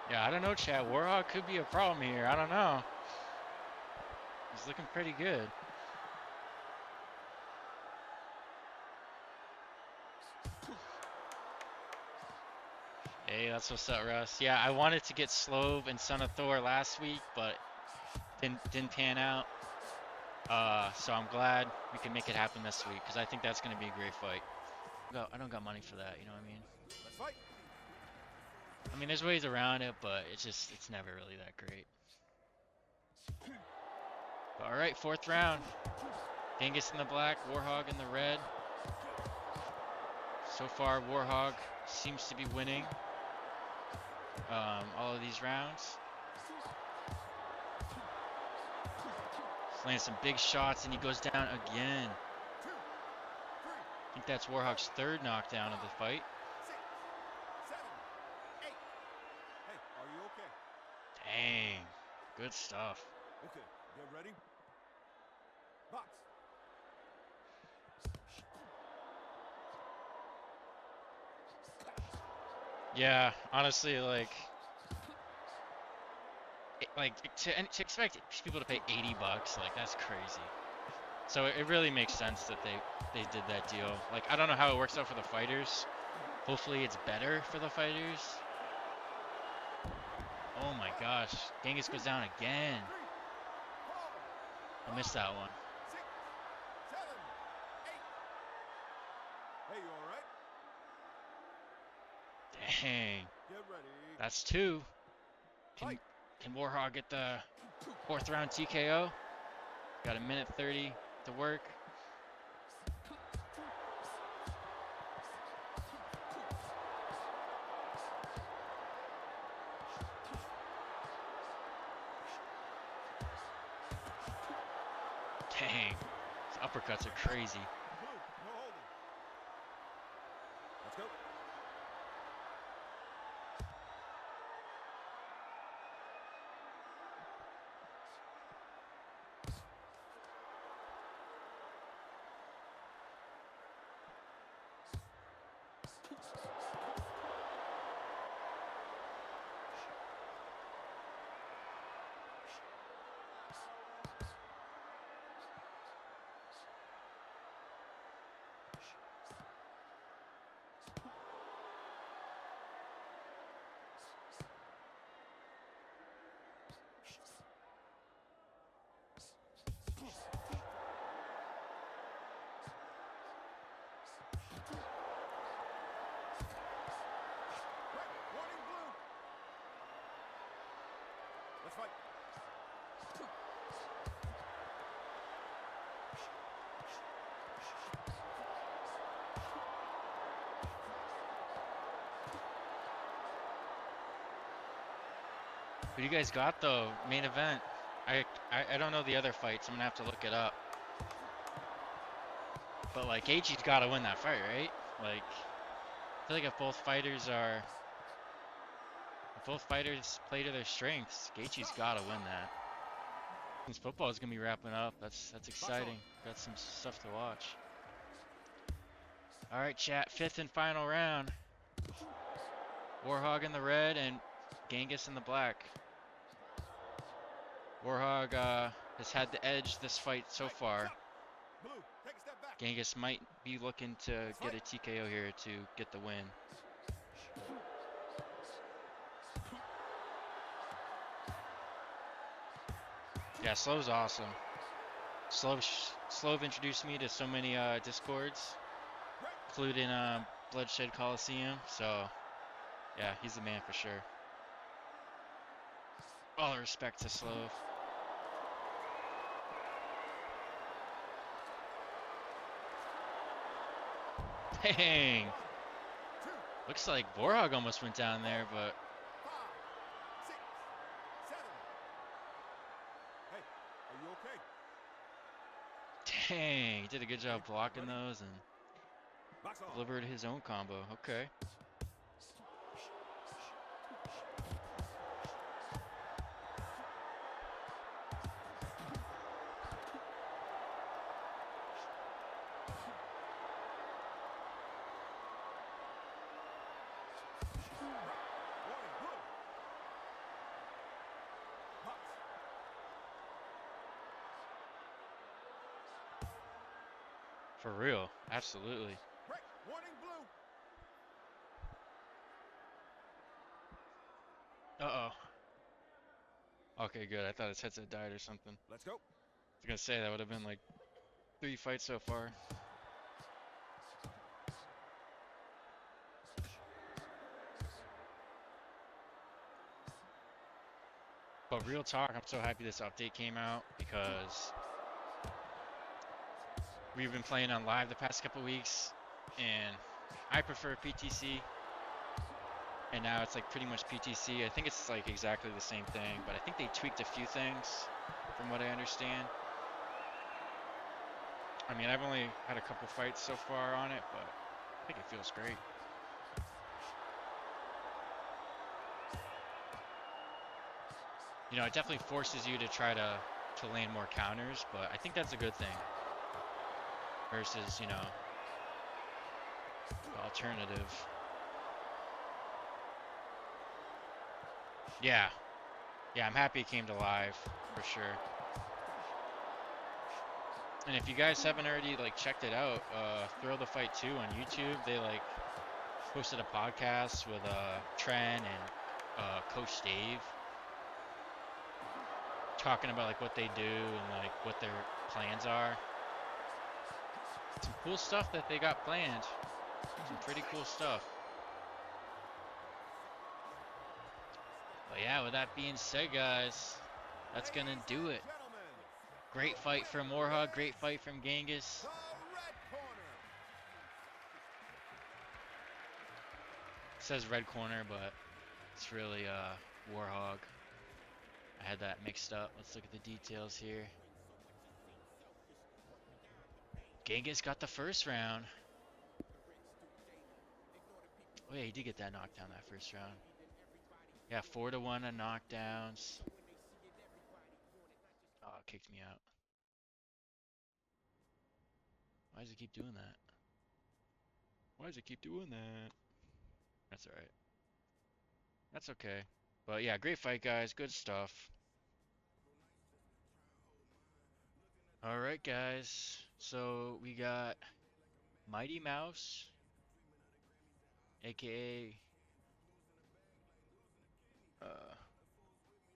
Yeah, I don't know, Chad. Warhog could be a problem here. I don't know. He's looking pretty good. Hey, that's what's up, Russ. Yeah, I wanted to get Slove and Son of Thor last week, but didn't pan out. So I'm glad we can make it happen this week, because I think that's going to be a great fight. I don't got money for that, you know what I mean? Let's fight. I mean, there's ways around it, but it's never really that great. All right, 4th round. Genghis in the black, Warhog in the red. So far, Warhog seems to be winning all of these rounds. He's landing some big shots, and he goes down again. I think that's Warhog's 3rd knockdown of the fight. 6, 7, 8. Hey, are you okay? Dang, good stuff. Okay, get ready. Box. Yeah, honestly, to expect people to pay $80, like that's crazy. So it really makes sense that they did that deal. Like, I don't know how it works out for the fighters. Hopefully it's better for the fighters. Oh my gosh, Genghis goes down again. I missed that one. 6, 7, 8. Hey, you all right? Dang. Get ready. That's 2. Fight. Can Warhog get the 4th round TKO? Got a minute 30 to work. Dang. These uppercuts are crazy. Blue, no holding. Let's go. Red, warning blue. Let's fight. Who do you guys got though? Main event. I don't know the other fights. I'm gonna have to look it up. But like Gaethje's got to win that fight, right? Like I feel like if both fighters play to their strengths, Gaethje's got to win that. Since football is gonna be wrapping up, that's exciting. Got some stuff to watch. All right, chat. 5th and final round. Warhog in the red and Genghis in the black. Warhog has had the edge this fight so far. Blue, take a step back. Genghis might be looking to get a TKO here to get the win. Yeah, Slov's awesome. Slov introduced me to so many Discords, including Bloodshed Coliseum. So, yeah, he's the man for sure. All respect to Slov. Dang. Looks like Warhog almost went down there, but 5, 6, 7. Hey, are you okay? dang, he did a good job blocking those and Box on. delivered his own combo. Okay. Warning blue. Box. For real. Absolutely. Break. Warning blue. Uh-oh. Okay, good. I thought his headset died or something. Let's go. I was gonna say that would have been like 3 fights so far. But real talk, I'm so happy this update came out because we've been playing on live the past couple weeks and I prefer PTC. And now it's like pretty much PTC. I think it's like exactly the same thing, but I think they tweaked a few things from what I understand. I mean, I've only had a couple fights so far on it, but I think it feels great. You know, it definitely forces you to try to land more counters, but I think that's a good thing. Versus, you know, the alternative. Yeah. Yeah, I'm happy it came to live, for sure. And if you guys haven't already like checked it out, Thrill the Fight 2 on YouTube, they like hosted a podcast with Tren and Coach Dave talking about like what they do and like what their plans are. Some cool stuff that they got planned. Some pretty cool stuff. But yeah, with that being said, guys, that's going to do it. Great fight from Warhog, great fight from Genghis. The red corner. It says red corner, but it's really Warhog. I had that mixed up. Let's look at the details here. Genghis got the first round. Oh yeah, he did get that knockdown that first round. Yeah, 4-1 on knockdowns. Oh, it kicked me out. Why does it keep doing that? Why does it keep doing that? That's alright. That's okay. But yeah, great fight, guys. Good stuff. Alright, guys. So we got Mighty Mouse, aka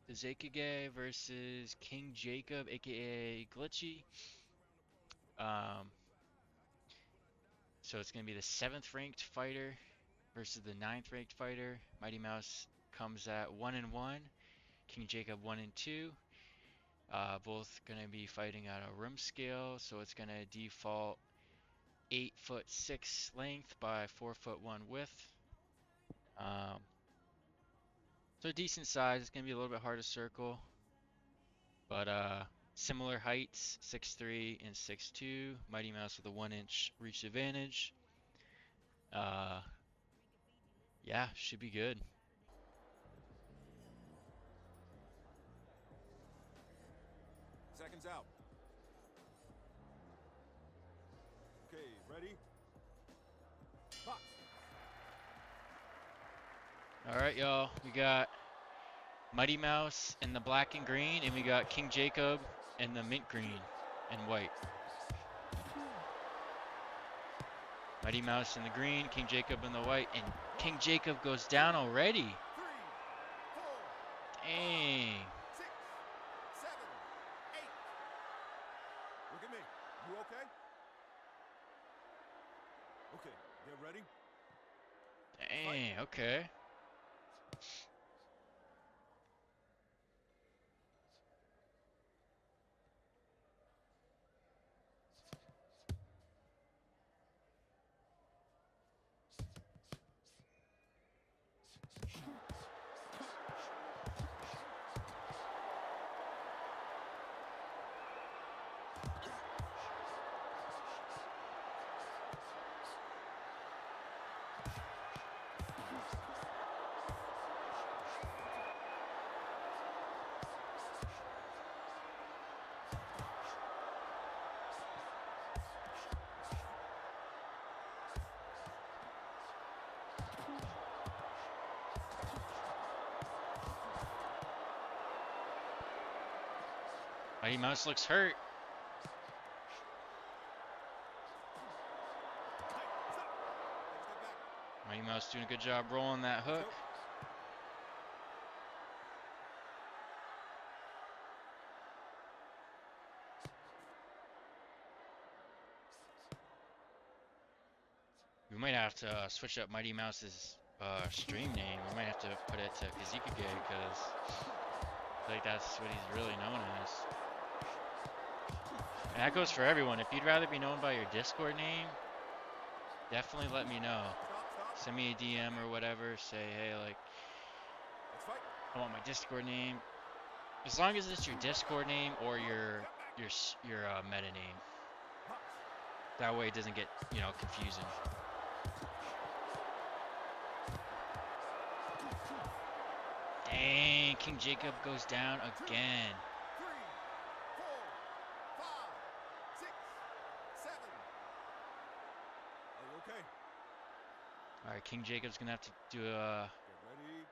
the Zekage versus King Jacob, aka Glitchy. So it's gonna be the 7th ranked fighter versus the 9th ranked fighter. Mighty Mouse comes at 1-1. King Jacob 1-2. Both gonna be fighting at a room scale, so it's gonna default 8'6" length by 4'1" width. So decent size. It's gonna be a little bit hard to circle, but similar heights, 6'3" and 6'2". Mighty Mouse with a 1-inch reach advantage. Yeah, should be good. Seconds out. Okay, ready? Box. Alright, y'all. We got Mighty Mouse in the black and green, and we got King Jacob in the mint green and white. Mighty Mouse in the green, King Jacob in the white, and King Jacob goes down already. 3, 4, Dang. 6, 7, 8. Look at me. You okay? Okay, get ready. Dang, okay. Mighty Mouse looks hurt. Mighty Mouse doing a good job rolling that hook. We might have to switch up Mighty Mouse's stream name. We might have to put it to Kazikage, because I feel like that's what he's really known as. And that goes for everyone. If you'd rather be known by your Discord name, definitely let me know. Send me a DM or whatever. Say, hey, like, Let's fight. I want my Discord name. As long as it's your Discord name or your meta name. That way it doesn't get, confusing. Dang, King Jacob goes down again. 3, 4, 5, 6, 7. Are you okay? Alright, King Jacob's gonna have to do a... Get ready.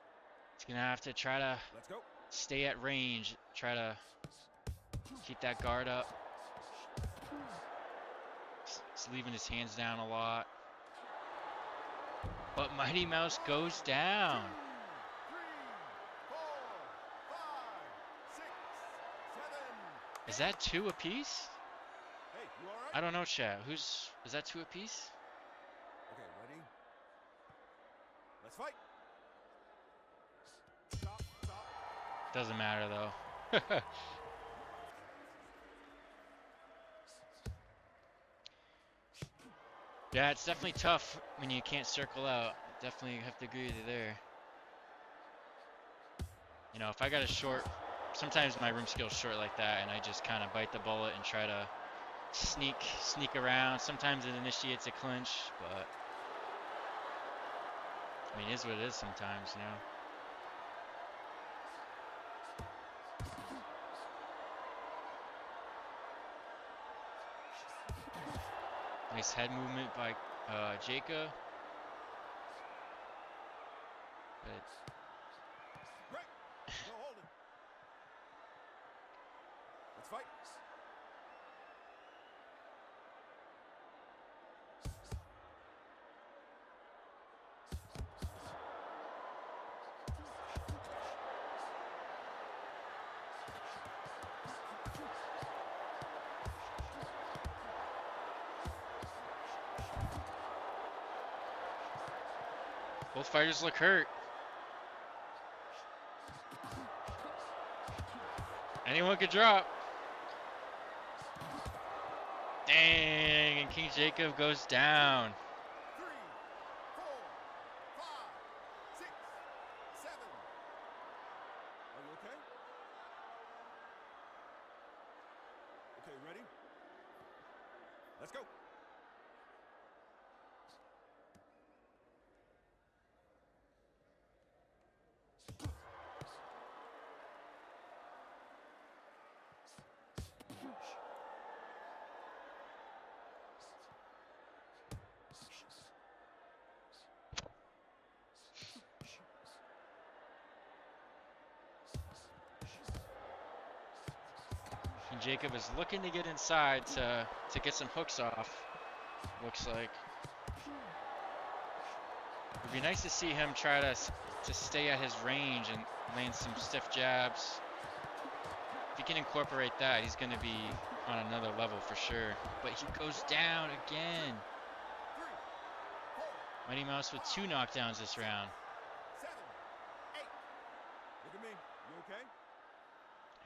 He's gonna have to try to Let's go. stay at range. Try to keep that guard up. He's leaving his hands down a lot. But Mighty Mouse goes down. 3, 4, 5, 6, 7. Is that 2 apiece? Hey, you all right? I don't know, chat. Is that 2 apiece? Okay, ready? Let's fight. Stop, stop. Doesn't matter though. Yeah, it's definitely tough when you can't circle out. Definitely have to agree with you there. You know, if I got a short, sometimes my room skill's short like that, and I just kind of bite the bullet and try to sneak around. Sometimes it initiates a clinch, but I mean, it is what it is sometimes, you know. Nice head movement by Jacob. But Great. No holding. Let's fight. both fighters look hurt. Anyone could drop. Dang, and King Jacob goes down. 3, 4, 5, 6, 7. Are you okay? Okay, ready? Let's go. And Jacob is looking to get inside to get some hooks off. Looks like. It'd be nice to see him try to stay at his range and land some stiff jabs. If he can incorporate that, he's going to be on another level for sure. But he goes down again. 3, 4, Mighty Mouse with 2 knockdowns this round. 7, 8. Look at me. You okay?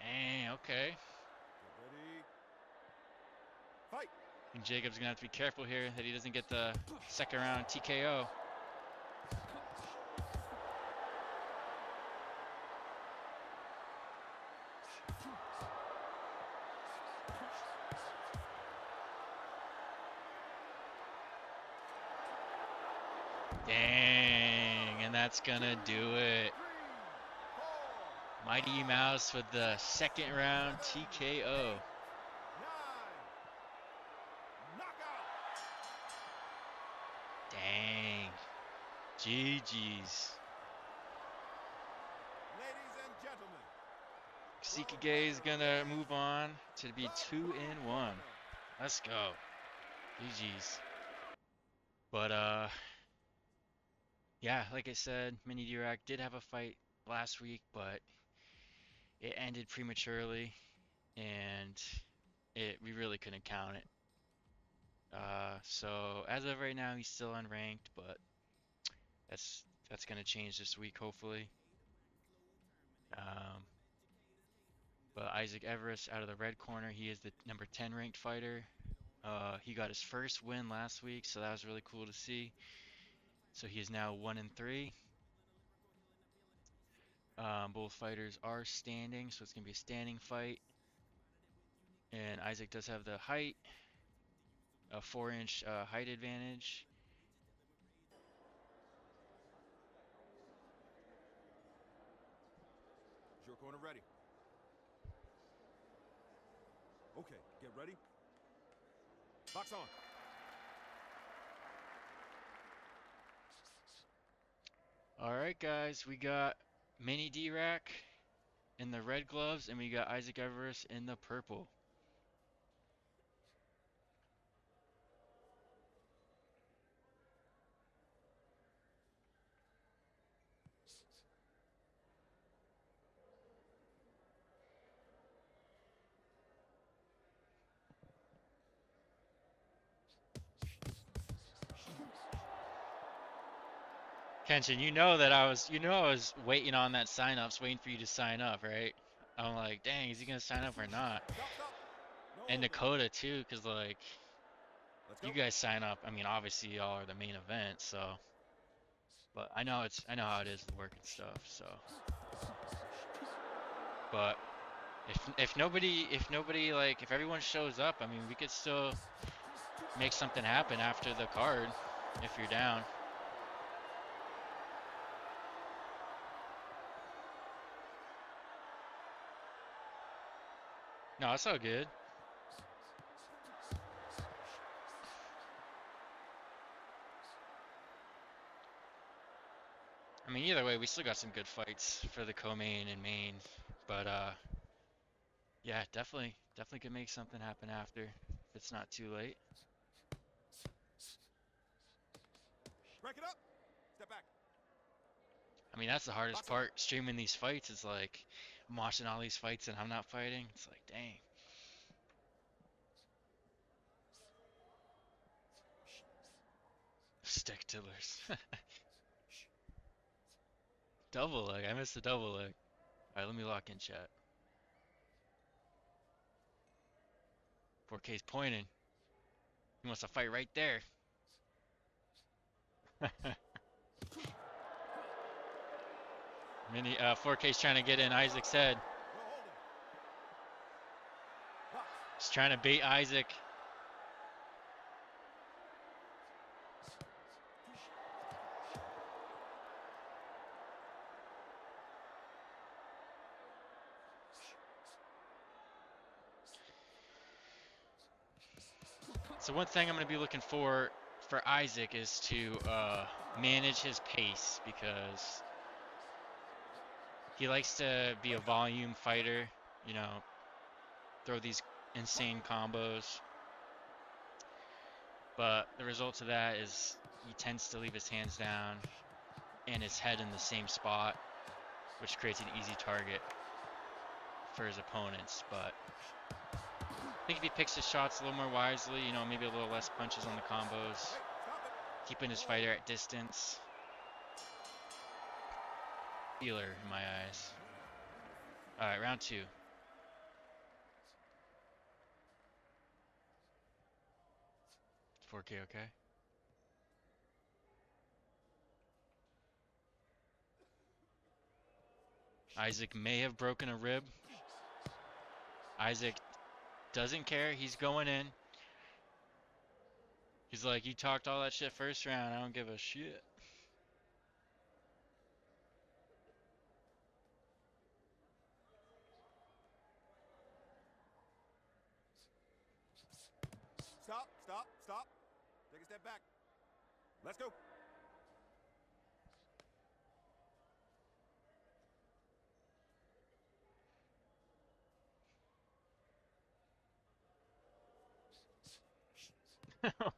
Dang, okay. Get ready. Fight. And Jacob's going to have to be careful here that he doesn't get the second round TKO. Dang, and that's gonna do it. 3, 4, Mighty Mouse with the second round TKO. 9. Knockout. Dang. GG's. Ladies and gentlemen. Sikige is gonna move on to be 2-1. Let's go. GG's. But yeah, like I said, Mini D-Rack did have a fight last week, but it ended prematurely, and we really couldn't count it. So as of right now, he's still unranked, but that's gonna change this week, hopefully. But Isaac Everest out of the red corner, he is the number 10 ranked fighter. He got his first win last week, so that was really cool to see. So he is now 1-3. Both fighters are standing, so it's gonna be a standing fight. And Isaac does have the height, a 4-inch height advantage. Is your corner ready? Okay, get ready. Box on. Alright guys, we got Mini D-Rack in the red gloves, and we got Isaac Everest in the purple. Kenshin, you know I was waiting on that sign-ups, waiting for you to sign up, right? I'm like, dang, is he gonna sign up or not? Stop, stop. No And holding. Dakota too, 'cause like Let's you go. guys sign up. I mean, obviously y'all are the main event, so. But I know how it is with work and stuff. So, but if nobody like if everyone shows up, I mean, we could still make something happen after the card if you're down. No, it's all good. I mean, either way, we still got some good fights for the co-main and main, but yeah, definitely could make something happen after if it's not too late. Break it up. Step back. I mean, that's the hardest Box on. part, streaming these fights is like I'm watching all these fights and I'm not fighting. It's like, dang. Stick tillers. Double leg. I missed the double leg. All right, let me lock in chat. 4K's pointing. He wants to fight right there. Mini 4K's trying to get in Isaac's head. No holding. Box. He's trying to bait Isaac. So one thing I'm going to be looking for Isaac is to manage his pace because he likes to be a volume fighter, you know, throw these insane combos. But the result of that is he tends to leave his hands down and his head in the same spot, which creates an easy target for his opponents. But I think if he picks his shots a little more wisely, you know, maybe a little less punches on the combos, Hey, stop it. keeping his fighter at distance. Healer in my eyes. Alright, round 2. Is 4K okay? Isaac may have broken a rib. Isaac doesn't care. He's going in. He's like, you talked all that shit first round. I don't give a shit. Stop, stop, stop. Take a step back. Let's go.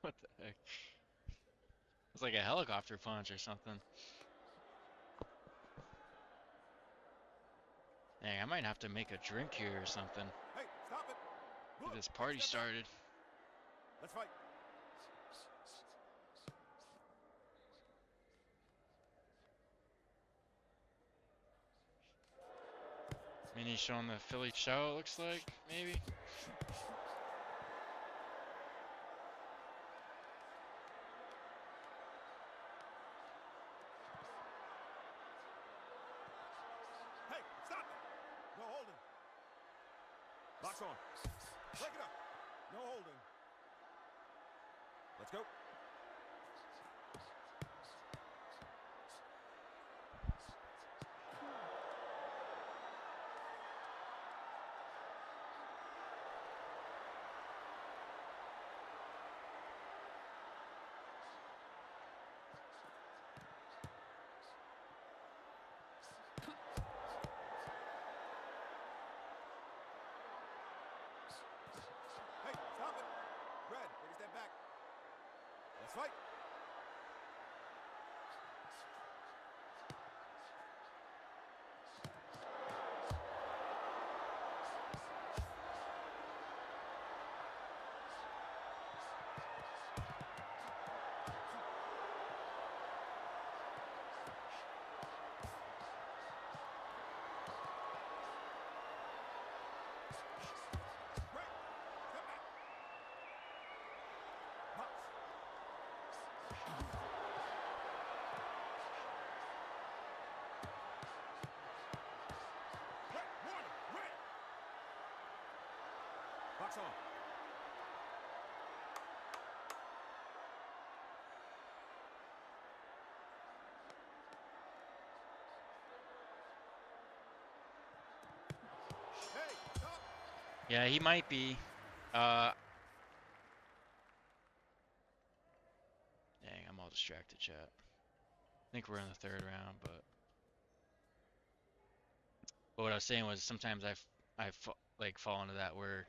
What the heck? It's like a helicopter punch or something. Dang, I might have to make a drink here or something. Hey, stop it. Get Look, this party step back. started. Let's fight. Mini showing the Philly show, it looks like, maybe. Hey, stop it. No holding. Box on. Break it up. No holding. Let's go. Hey, stop it. Red, take a step back. Let's fight. Box on. Hey, stop. Yeah, he might be. Dang, I'm all distracted, chat. I think we're in the third round, but what I was saying was sometimes like fall into that where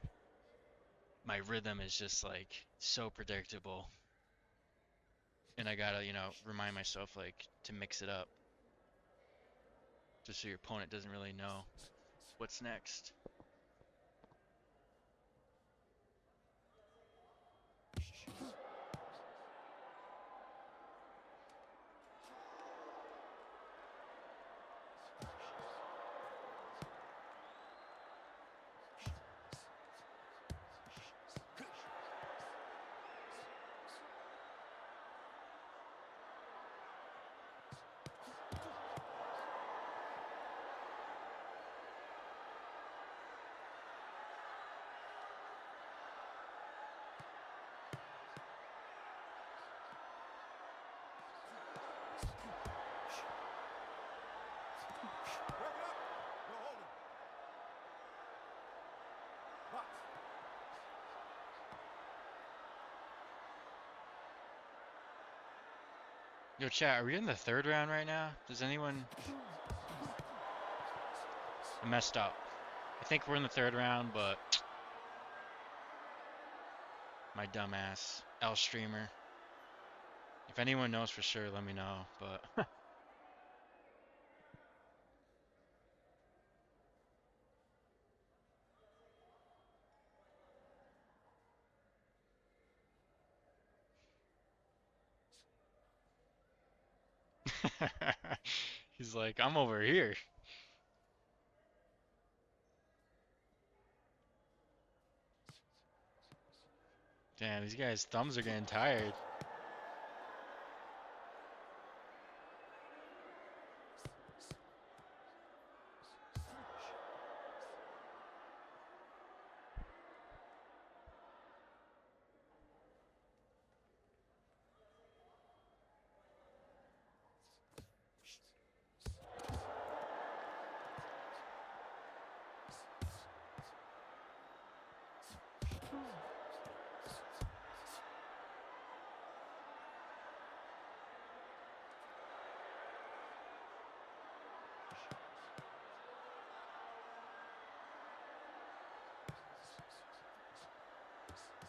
my rhythm is just like so predictable, and I gotta, remind myself like to mix it up, just so your opponent doesn't really know what's next. Break it up. No holding. Box. Yo, chat, are we in the third round right now? Does anyone? I messed up. I think we're in the third round, but my dumbass L streamer. If anyone knows for sure, let me know. But he's like, I'm over here. Damn, these guys' thumbs are getting tired.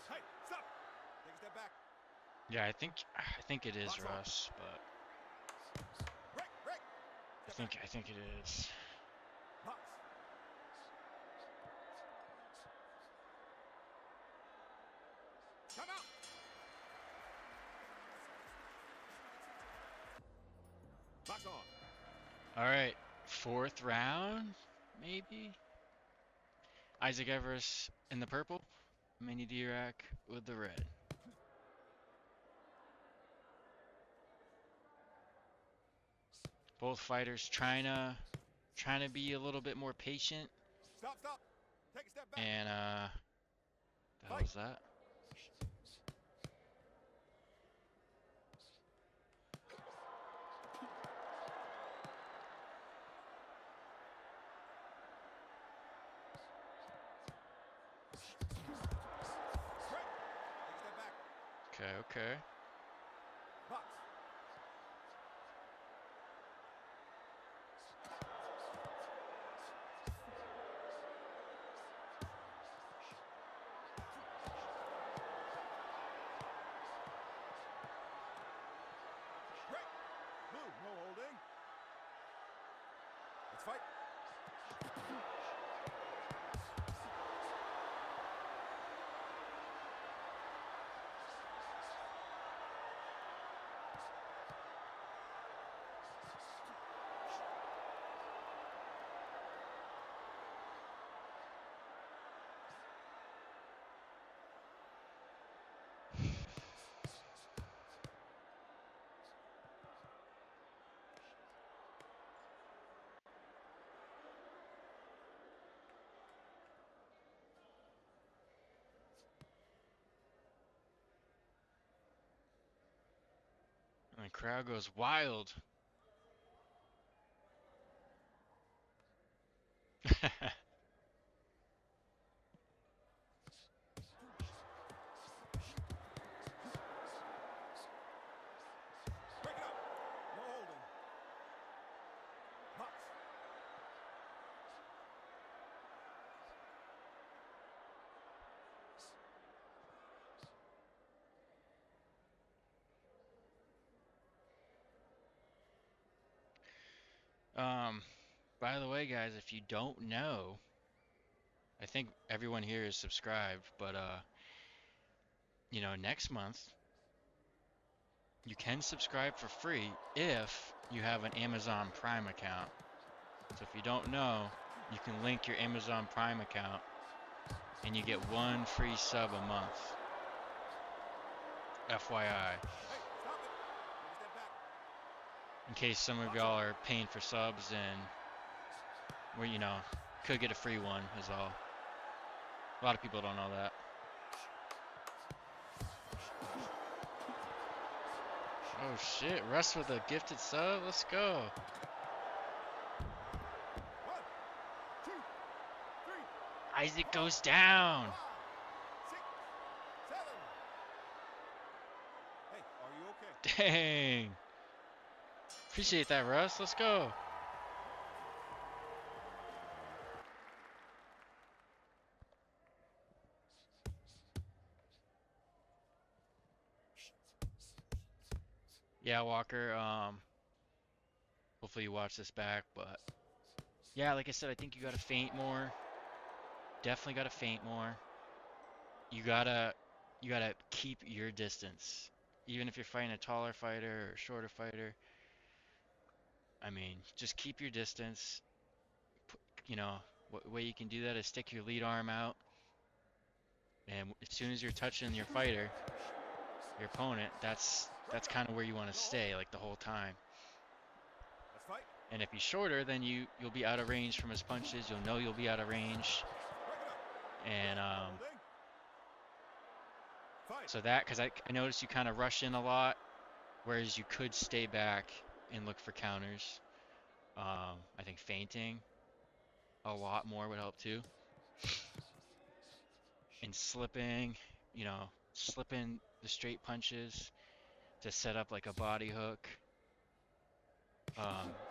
Hey, stop. Take a step back. Yeah, I think it is Russ, but Break, break. I think it is. Box. Come out. Box on. All right, fourth round, maybe. Isaac Everest in the purple, Manny Dirac with the red. Both fighters trying to be a little bit more patient, Stop, stop. Take a step back. and the hell is that? Break. Take a step back. Okay, okay. Box. Break. Blue, no holding. Let's fight. My crowd goes wild. Break it up. No holding. Box. By the way, guys, if you don't know, I think everyone here is subscribed, but you know, next month you can subscribe for free if you have an Amazon Prime account. So if you don't know, you can link your Amazon Prime account and you get 1 free sub a month. FYI. Hey, stop it. Take a step back. In case some of y'all are paying for subs and where, you know, could get a free one is all. A lot of people don't know that. Oh shit, Russ with a gifted sub, let's go. 1, 2, 3, Isaac goes down. 5, 6, 7. Hey, are you okay? Dang. Appreciate that, Russ, let's go. Yeah, Walker, hopefully you watch this back, but yeah, like I said, I think you gotta feint more. Definitely gotta feint more. You gotta keep your distance. Even if you're fighting a taller fighter or a shorter fighter, I mean, just keep your distance. You know, what way you can do that is stick your lead arm out, and as soon as you're touching your fighter, your opponent, that's kind of where you want to stay, like the whole time. Let's fight. And if he's shorter, then you'll be out of range from his punches. You'll know you'll be out of range, Break it up. and Holding. Fight. so that, because I noticed you kind of rush in a lot, whereas you could stay back and look for counters. I think feinting a lot more would help too. And slipping, you know, slipping the straight punches to set up like a body hook.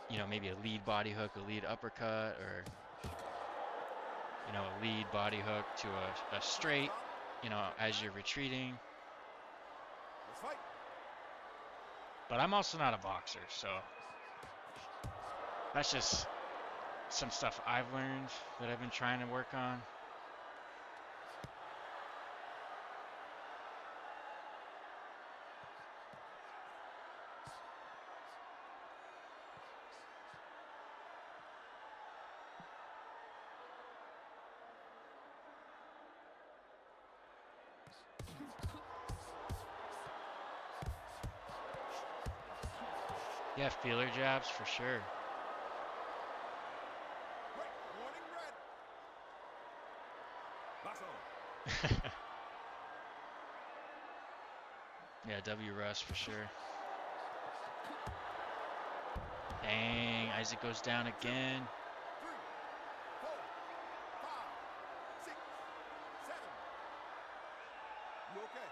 You know, maybe a lead body hook, a lead uppercut, or you know, a lead body hook to a straight, you know, as you're retreating. Let's fight. But I'm also not a boxer, so that's just some stuff I've learned that I've been trying to work on. Yeah, feeler jabs for sure. Break. Warning red. Box on. Yeah, W Russ for sure. Dang, Isaac goes down again. 3, 4, 5, 6, 7. You okay?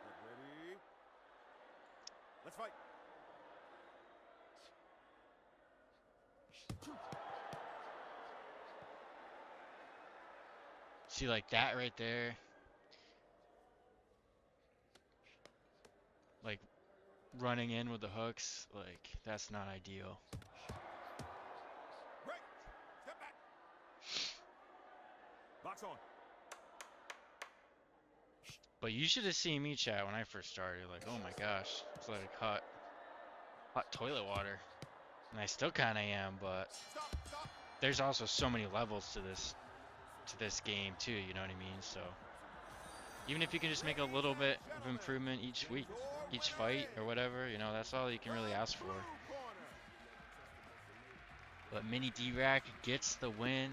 Get ready. Let's fight. See, like that right there. Like running in with the hooks, like that's not ideal. Break. Step back. Box on. But you should have seen me, chat, when I first started. Like, oh my gosh, it's like hot toilet water. And I still kind of am, but Stop. Stop. there's also so many levels to this game too. You know what I mean? So even if you can just make a little bit of improvement each week, each fight or whatever, you know, that's all you can really ask for. Corner. But Mini D-Rack gets the win.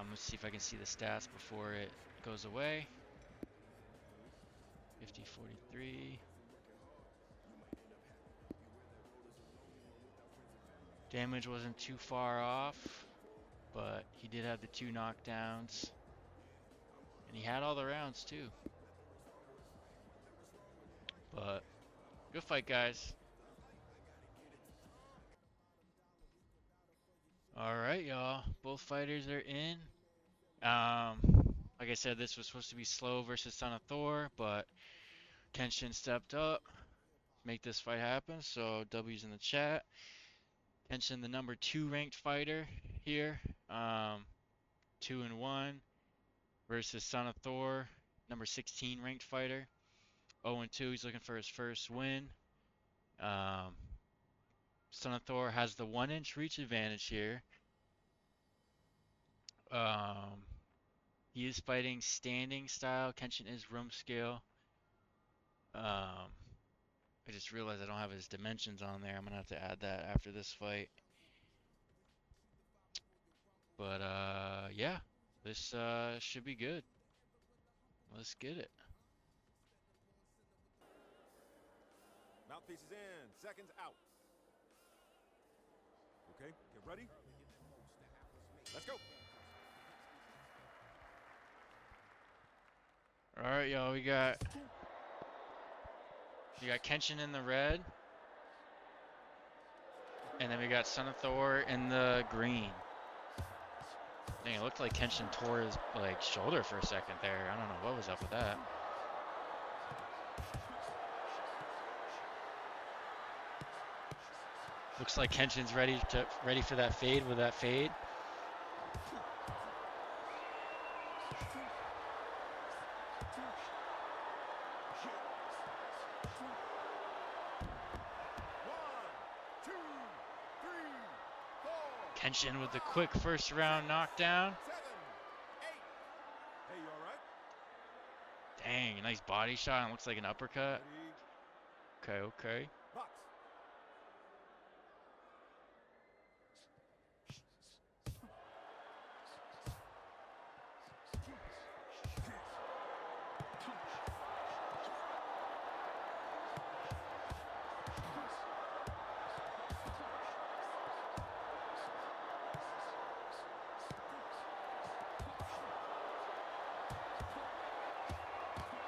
Let's see if I can see the stats before it goes away. 43. Damage wasn't too far off, but he did have the 2 knockdowns. And he had all the rounds too. But good fight, guys. All right, y'all. Both fighters are in. Like I said, this was supposed to be Slow versus Son of Thor, but Kenshin stepped up, make this fight happen. So W's in the chat. Kenshin, the number 2 ranked fighter here, 2-1, versus Son of Thor, number 16 ranked fighter, 0-2. He's looking for his first win. Son of Thor has the 1-inch reach advantage here. He is fighting standing style. Kenshin is room scale. I just realized I don't have his dimensions on there. I'm gonna have to add that after this fight. But yeah, this should be good. Let's get it. Mouthpiece is in. Seconds out. Okay, get ready. Let's go. All right, y'all. We got Kenshin in the red, and then we got Son of Thor in the green. Dang, it looked like Kenshin tore his shoulder for a second there. I don't know what was up with that. Looks like Kenshin's ready for that fade with that fade. Kenshin with the quick first round knockdown. 7, 8. Hey, you all right? Dang, nice body shot. And looks like an uppercut. Ready? Okay. Box.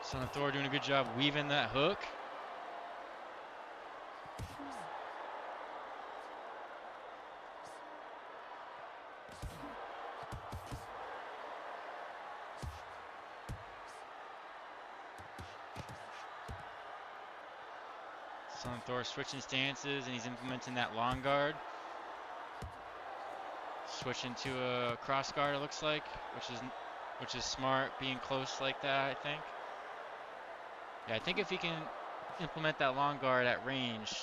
Son of Thor doing a good job weaving that hook. Son of Thor switching stances, and he's implementing that long guard. Switching to a cross guard, it looks like, which is smart, being close like that, I think. Yeah, I think if he can implement that long guard at range,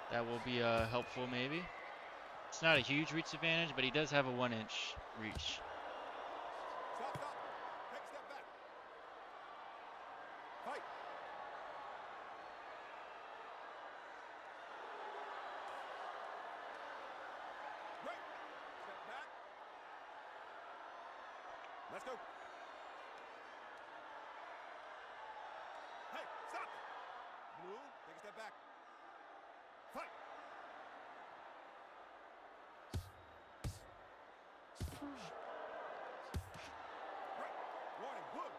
that will be helpful maybe. It's not a huge reach advantage, but he does have a 1-inch reach. Stop, stop. Take a step back. Fight. Right. Step back. Let's go. Hey, stop. Blue, take a step back. Fight. Right. Warning, blue.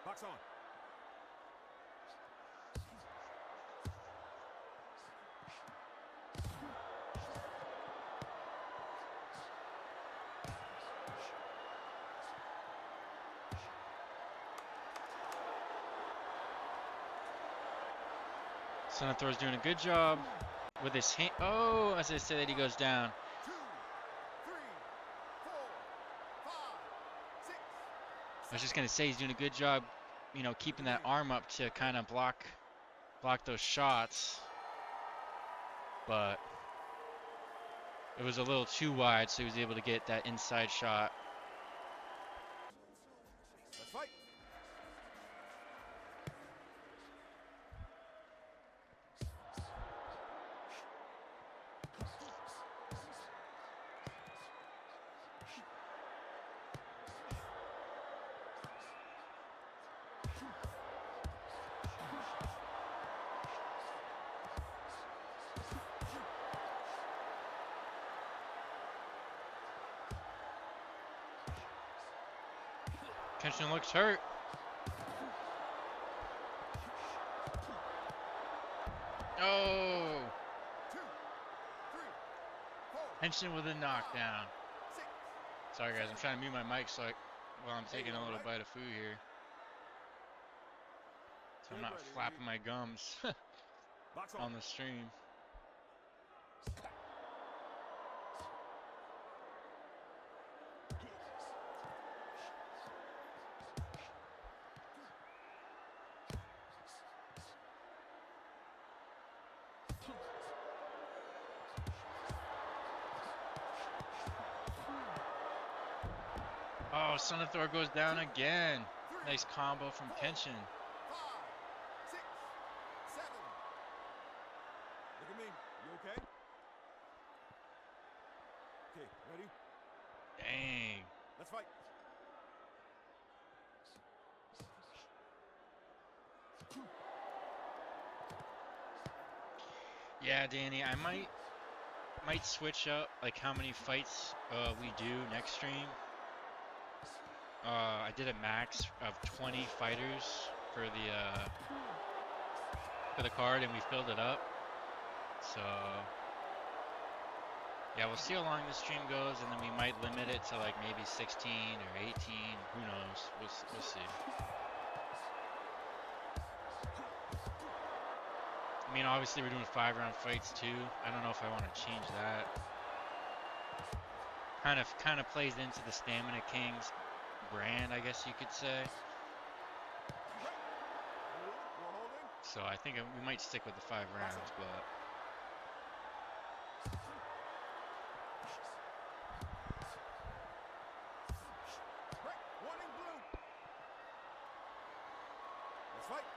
Box on. Son of Thor's doing a good job with his hand. Oh, as I said, he goes down. 2, 3, 4, 5, 6. I was just gonna say he's doing a good job, you know, keeping that arm up to kind of block those shots. But it was a little too wide, so he was able to get that inside shot. Let's fight. Kenshin looks hurt. Oh! 2, 3, 4, Kenshin with a knockdown. 6. Sorry guys, I'm trying to mute my mic so while I'm taking a little bite of food here. So I'm not flapping my gums Box on the stream. Oh, Son of Thor goes down again. Nice combo from Kenshin. 5, 6, 7. Look at me. You okay? Okay, ready? Dang. Let's fight. Yeah, Danny, I might switch up like how many fights we do next stream. I did a max of 20 fighters for the card, and we filled it up. So yeah, we'll see how long the stream goes, and then we might limit it to like maybe 16 or 18. Who knows? We'll see. I mean, obviously we're doing 5-round fights too. I don't know if I want to change that. Kind of plays into the Stamina Kings brand, I guess you could say. So I think we might stick with the 5 rounds, but Warning blue. Let's fight.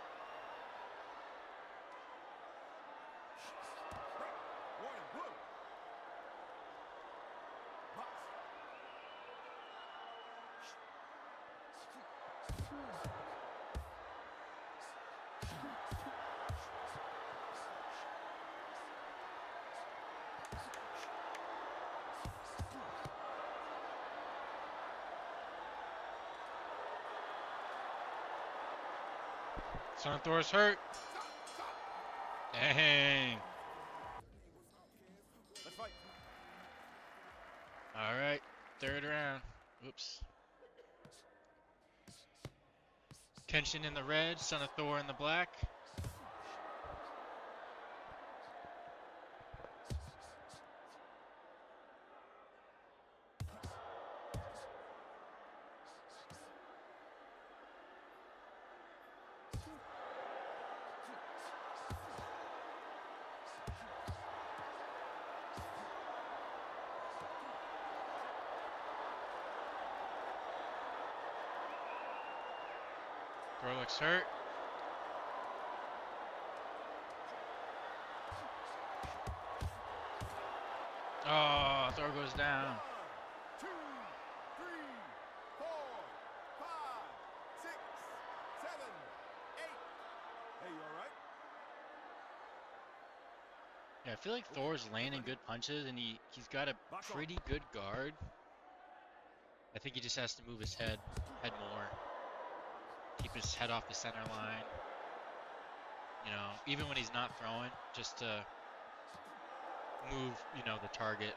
Warning blue. Box. Son of Thor's hurt. Dang. Let's fight. All right, 3rd round. Oops. Kenshin in the red, Son of Thor in the black. Thor looks hurt. Oh, Thor goes down. 1, 2, 3, 4, 5, 6, 7, 8. Hey, you all right? Yeah, I feel like Thor's landing good punches, and he's got a pretty good guard. I think he just has to move his head more. Keep his head off the center line. You know, even when he's not throwing, just to move, you know, the target.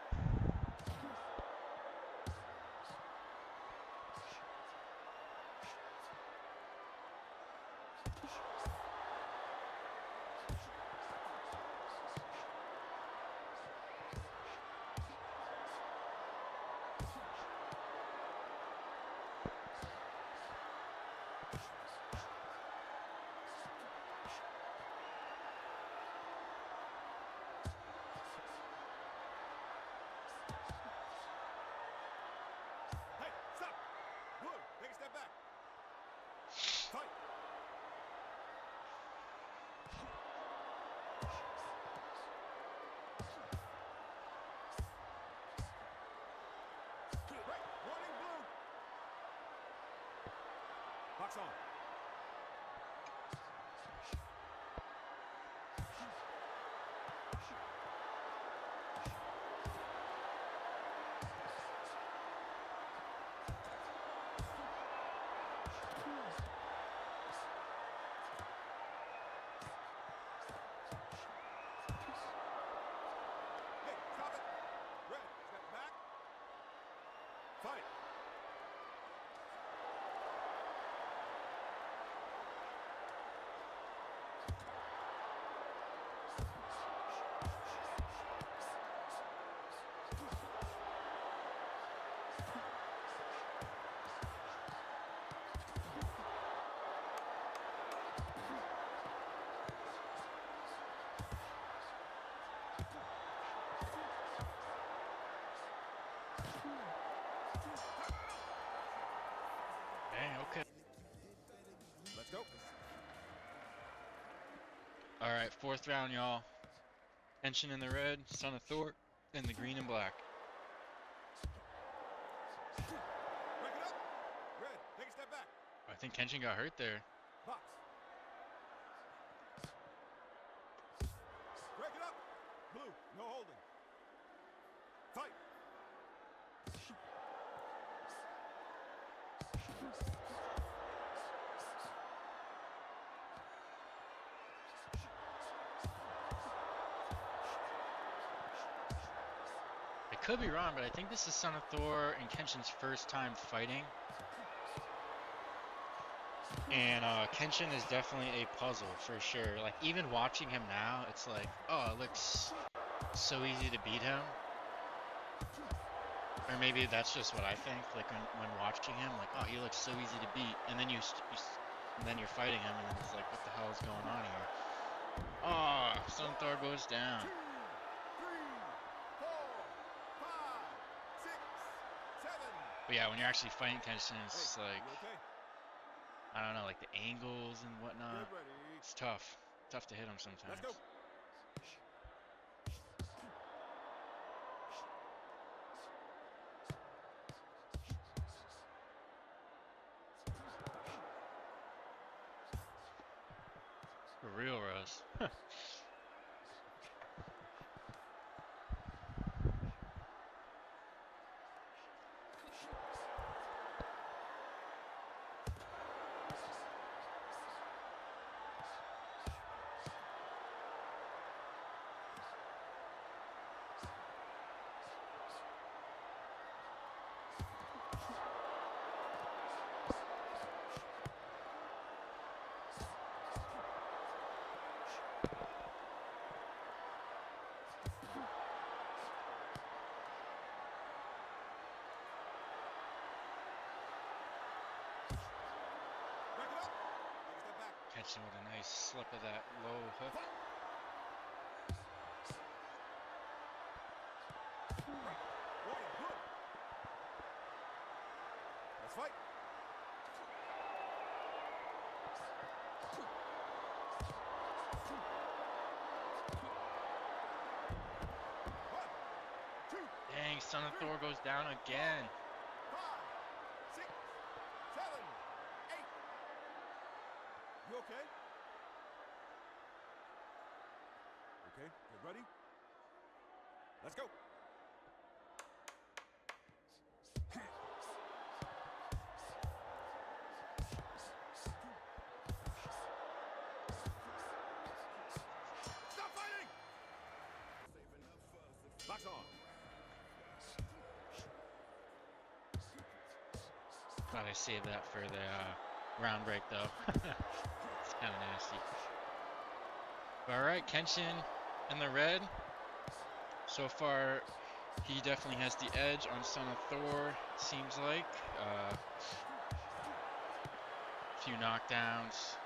Hey, stop. Blue, take a step back. Fight. Right, warning blue. Box on. go. All right, fourth round, y'all. Kenshin in the red, Son of Thor in the green and black. Break it up. Red, take a step back. I think Kenshin got hurt there. Box. Break it up. Blue, no holding. Fight. I could be wrong, but I think this is Son of Thor and Kenshin's first time fighting. And Kenshin is definitely a puzzle for sure. Like even watching him now, it's like, oh, it looks so easy to beat him. Or maybe that's just what I think. Like when watching him, like, oh, he looks so easy to beat. And then and then you're fighting him, and it's like, what the hell is going on here? Oh, Son of Thor goes down. 2, 3, 4, 5, 6, 7. But yeah, when you're actually fighting Kenshin, it's Hey, like, you okay? I don't know, like the angles and whatnot. Get ready. It's tough. Tough to hit him sometimes. Let's go. For real, Rose. Break it up. Take a step back. Kenshin with a nice slip of that low hook. Warrior, good. Let's fight. One, two, Dang, Son of Thor goes down again. 5, 6, 7, 8. You okay? Okay, get ready. Let's go. Stop fighting! Box on. Glad I saved that for the round break though. It's kind of nasty. Alright, Kenshin in the red. So far, he definitely has the edge on Son of Thor, seems like. Few knockdowns.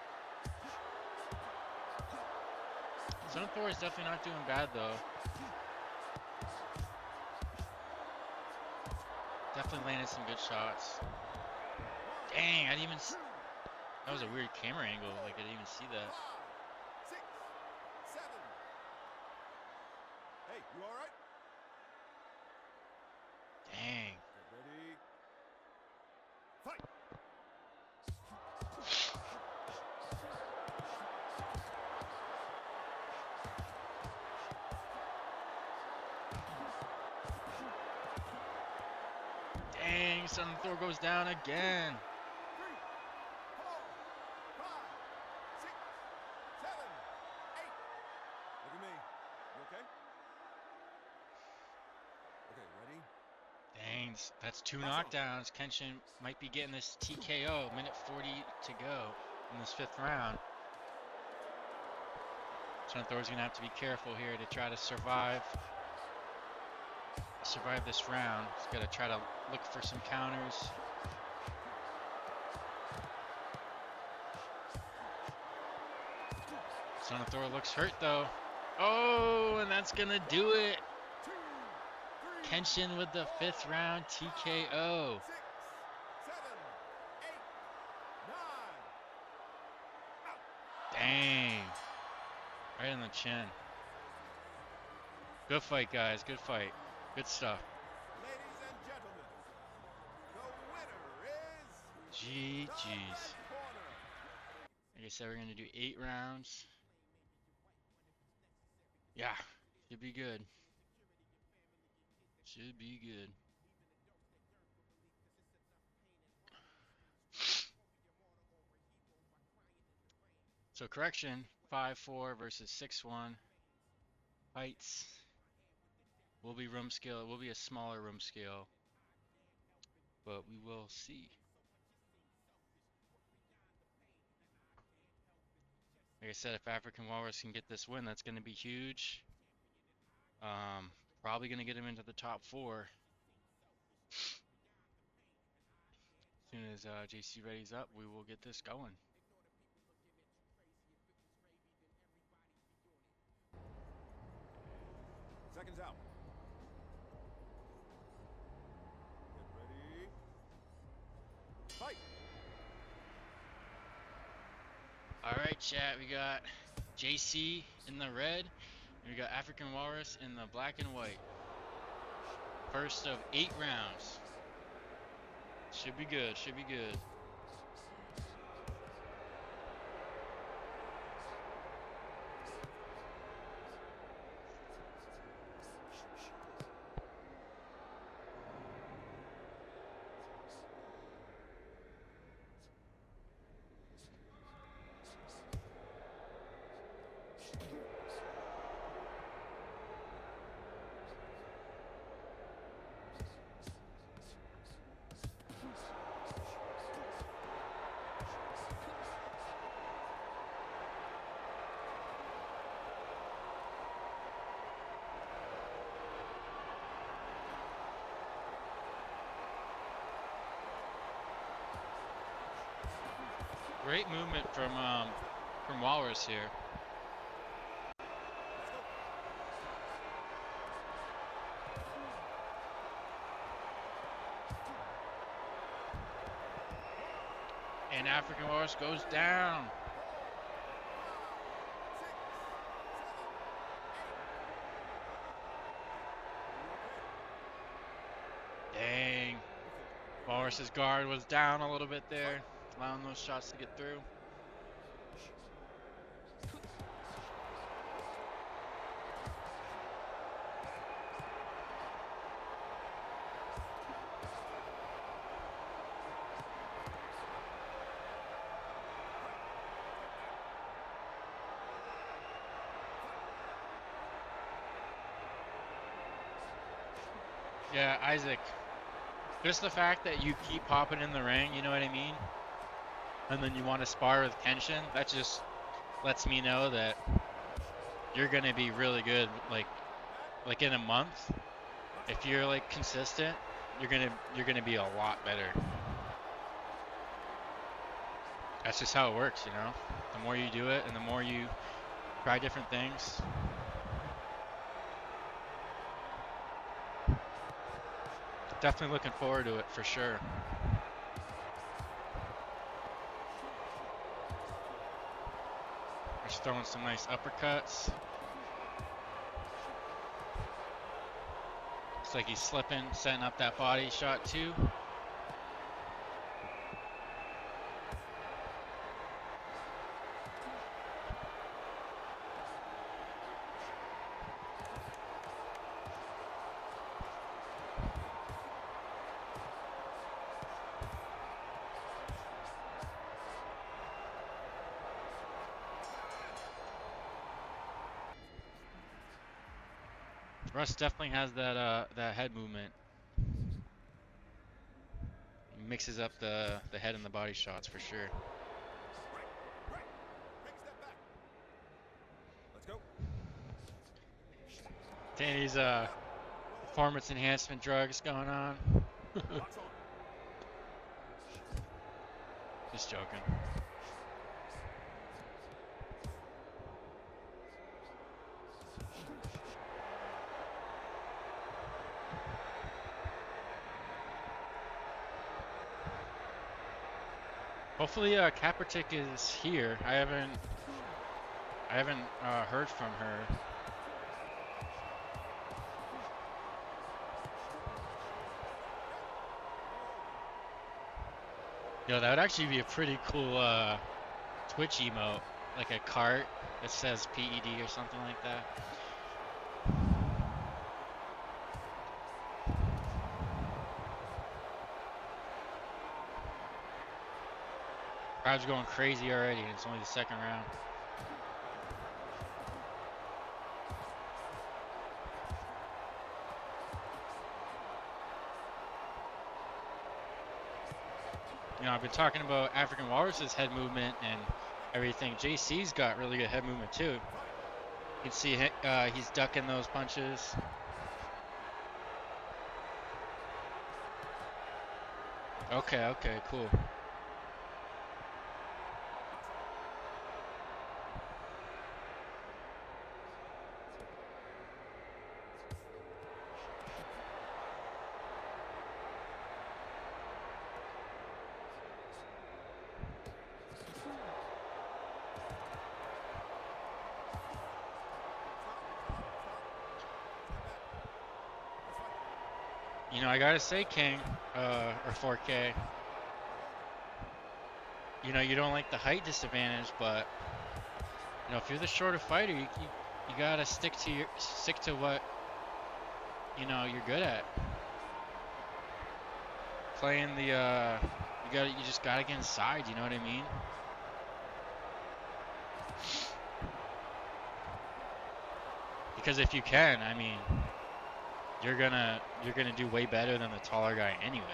Son of Thor is definitely not doing bad though. Definitely landed some good shots. Dang, I didn't even. That was a weird camera angle. Like I didn't even see that. 5, 6, 7. Hey, you all right? Dang. Get ready. Fight. Dang, Son of Thor goes down again. 3, 4, 5, 6, 7, 8. Look at me. You okay? Okay, ready? Dang, that's two knockdowns. Kenshin might be getting this TKO. Minute 40 to go in this fifth round. Son of Thor's gonna have to be careful here to try to survive this round. He's gotta try to look for some counters. Son of Thor looks hurt though. Oh, and that's gonna do it. 2, 3, Kenshin with the fifth round TKO. 6, 7, 8, 9. Right in the chin. Good fight, guys. Good fight. Good stuff. Ladies and gentlemen, the winner is GG's. Red Corner. Like I said, we're gonna do 8 rounds. Yeah, should be good. Should be good. So correction, 5-4 versus 6-1. Heights will be room scale. It will be a smaller room scale, but we will see. Like I said, if African Walrus can get this win, that's going to be huge. Probably going to get him into the top 4. As soon as JC Ready's up, we will get this going. Seconds out. Get ready. Fight. All right, chat. We got JC in the red, and we got African Walrus in the black and white. First of 8 rounds. Should be good. Should be good. Great movement from Walrus here. And African Walrus goes down. Dang. Walrus's guard was down a little bit there, allowing those shots to get through. Yeah, Isaac. Just the fact that you keep popping in the ring, you know what I mean? And then you want to spar with Kenshin, that just lets me know that you're gonna be really good. Like in a month, if you're like consistent, you're gonna be a lot better. That's just how it works, you know? The more you do it and the more you try different things. Definitely looking forward to it for sure. Just throwing some nice uppercuts. Looks like he's slipping, setting up that body shot too. Russ definitely has that head movement. He mixes up the head and the body shots for sure. Right. Take a step back. Let's go. Danny's performance enhancement drugs going on. Box on. Just joking. Hopefully Kaepernick is here. I haven't I haven't heard from her. Yo, that would actually be a pretty cool Twitch emote, like a cart that says PED or something like that. Crowd's going crazy already, and it's only the second round. You know, I've been talking about African Walrus's head movement and everything. JC's got really good head movement too. You can see he's ducking those punches. Okay, cool. You know, I gotta say, King, or 4K, you know, you don't like the height disadvantage, but you know, if you're the shorter fighter, you gotta stick to what you know you're good at. Playing the you just gotta get inside. You know what I mean? Because if you can, I mean, you're gonna do way better than the taller guy anyways.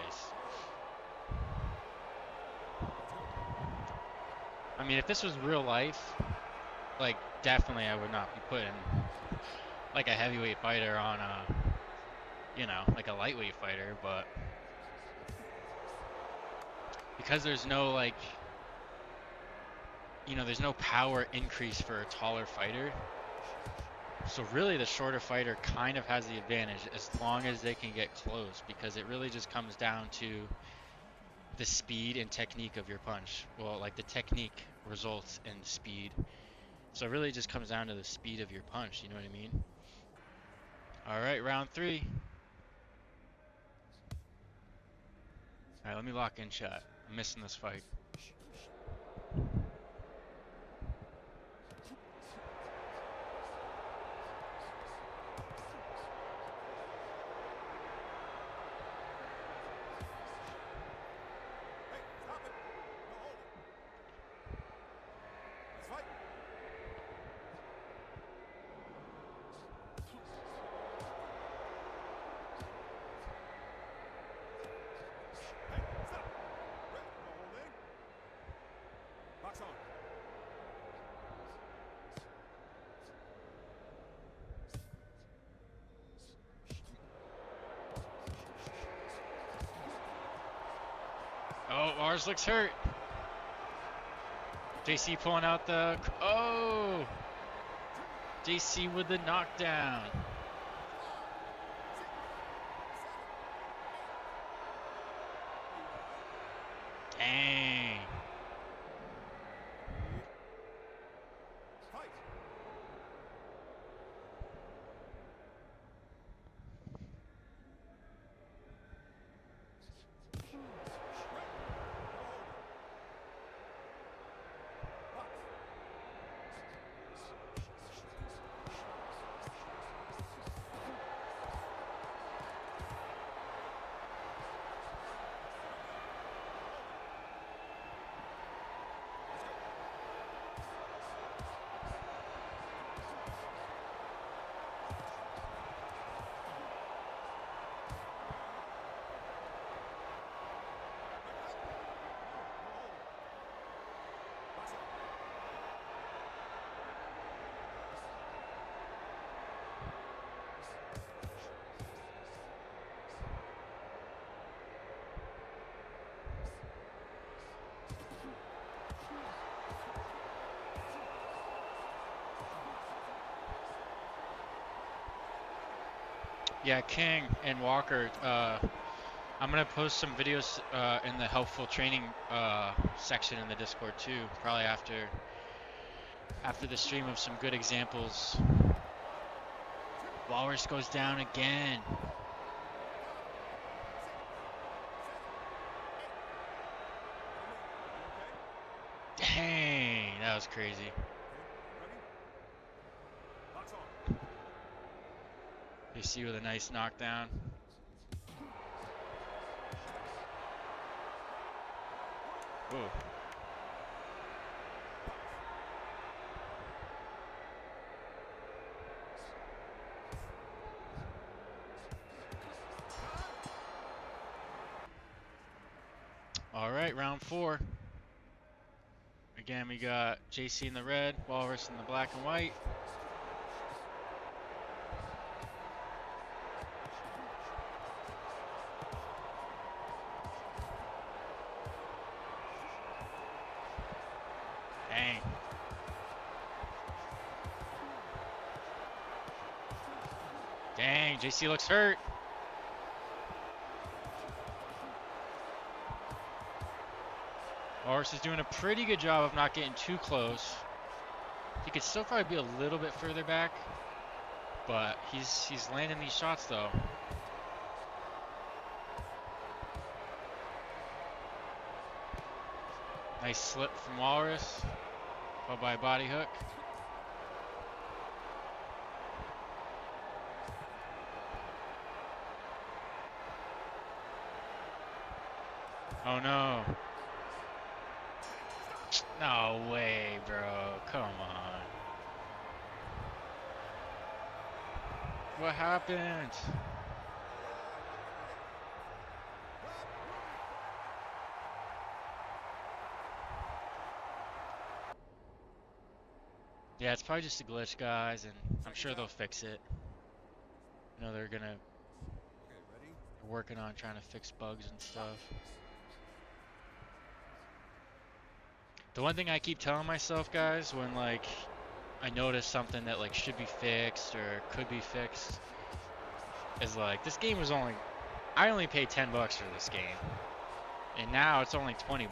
I mean, if this was real life, like, definitely I would not be putting like a heavyweight fighter on a, you know, like a lightweight fighter, but because there's no, like, you know, there's no power increase for a taller fighter. So really the shorter fighter kind of has the advantage as long as they can get close, because it really just comes down to the speed and technique of your punch. Well, like, the technique results in speed. So it really just comes down to the speed of your punch, you know what I mean? All right, round 3. All right, let me lock in, chat. I'm missing this fight. Oh, Mars looks hurt. JC pulling out the... Oh! JC with the knockdown. Dang. Yeah, King and Walker, I'm gonna post some videos in the helpful training section in the Discord too, probably after after the stream of some good examples. Walrus goes down again. Dang, that was crazy. JC with a nice knockdown. Whoa. All right, round 4. Again, we got JC in the red, Walrus in the black and white. Dang. Dang, JC looks hurt. Walrus is doing a pretty good job of not getting too close. He could still probably be a little bit further back, but he's landing these shots though. Nice slip from Walrus, followed by a body hook. Oh no. No way, bro. Come on. What happened? Yeah, it's probably just a glitch, guys, and I'm sure they'll fix it. You know, they're working on trying to fix bugs and stuff. The one thing I keep telling myself, guys, when like I notice something that like should be fixed or could be fixed, is like this game was I only paid $10 for this game, and now it's only $20.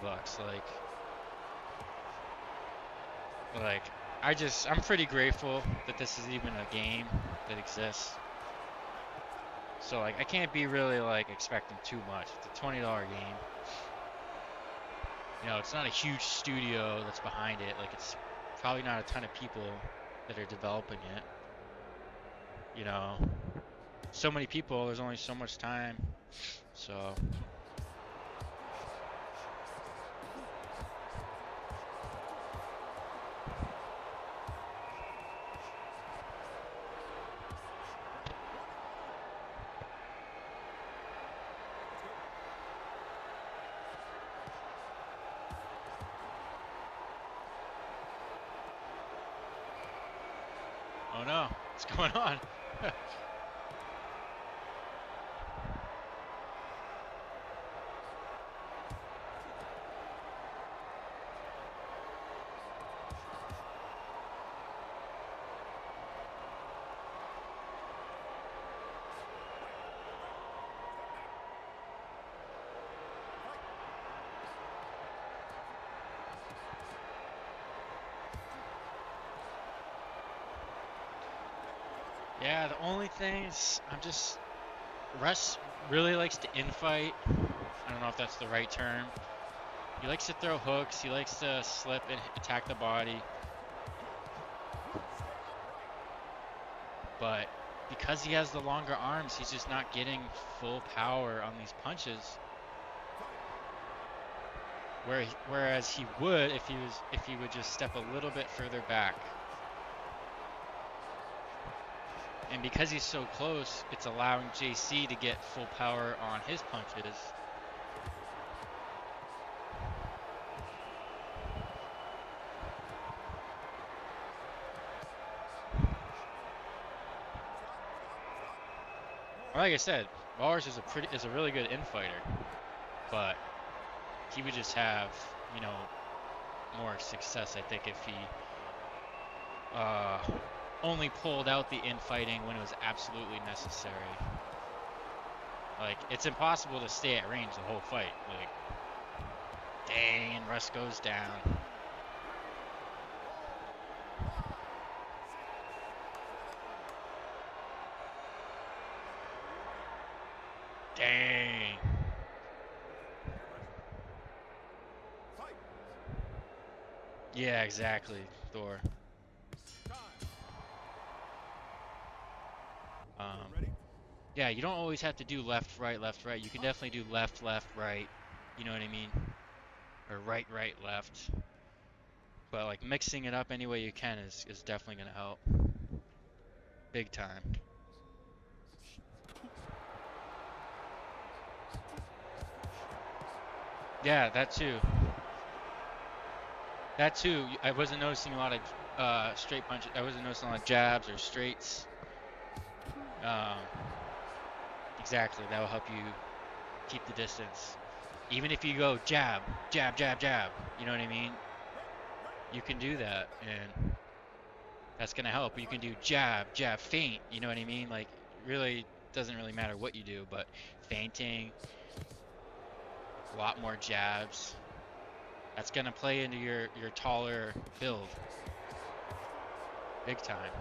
Like I'm pretty grateful that this is even a game that exists. So like I can't be really like expecting too much. It's a $20 game. You know, it's not a huge studio that's behind it. Like, it's probably not a ton of people that are developing it. You know, so many people, there's only so much time. So. Oh no, what's going on? Yeah, the only thing is, Russ really likes to infight. I don't know if that's the right term. He likes to throw hooks. He likes to slip and attack the body. But because he has the longer arms, he's just not getting full power on these punches. Whereas he would if he would just step a little bit further back. And because he's so close, it's allowing JC to get full power on his punches. Like I said, Walrus is a really good infighter, but he would just have, you know, more success, I think, if he only pulled out the infighting when it was absolutely necessary. Like, it's impossible to stay at range the whole fight. Like, dang, and Russ goes down. Yeah, exactly, Thor. Time. Um, Ready? yeah, you don't always have to do left, right, left, right. You can definitely do left, left, right. You know what I mean? Or right, right, left. But like mixing it up any way you can is definitely gonna help. Big time. Yeah, that too. That too. I wasn't noticing a lot of straight punches. I wasn't noticing a lot of jabs or straights. Um, exactly. That will help you keep the distance. Even if you go jab, jab, jab, jab. You know what I mean? You can do that, and that's gonna help. You can do jab, jab, feint. You know what I mean? Like, really doesn't really matter what you do, but feinting, a lot more jabs. That's gonna play into your taller build, big time.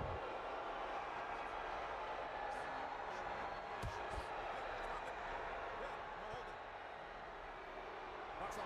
Box on.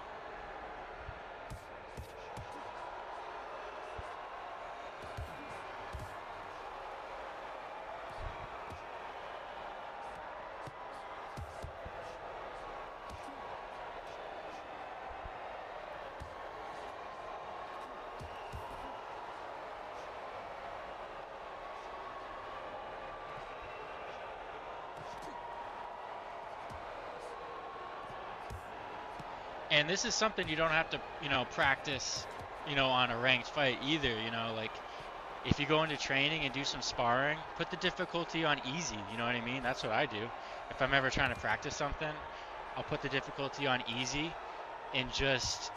And this is something you don't have to, practice, on a ranked fight either. Like if you go into training and do some sparring, put the difficulty on easy. You know what I mean? That's what I do. If I'm ever trying to practice something, I'll put the difficulty on easy and just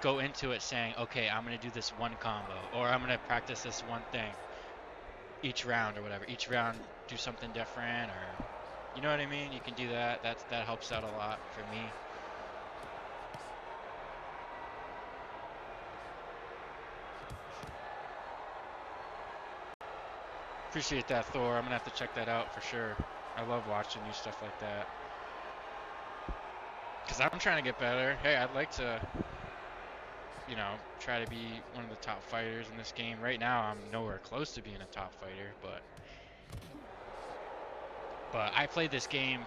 go into it saying, okay, I'm gonna do this one combo, or I'm gonna practice this one thing each round or whatever. Each round, do something different, or you know what I mean? You can do that. That helps out a lot for me. Appreciate that, Thor. I'm gonna have to check that out for sure. I love watching new stuff like that. Cause I'm trying to get better. Hey, I'd like to, try to be one of the top fighters in this game. Right now, I'm nowhere close to being a top fighter, but I played this game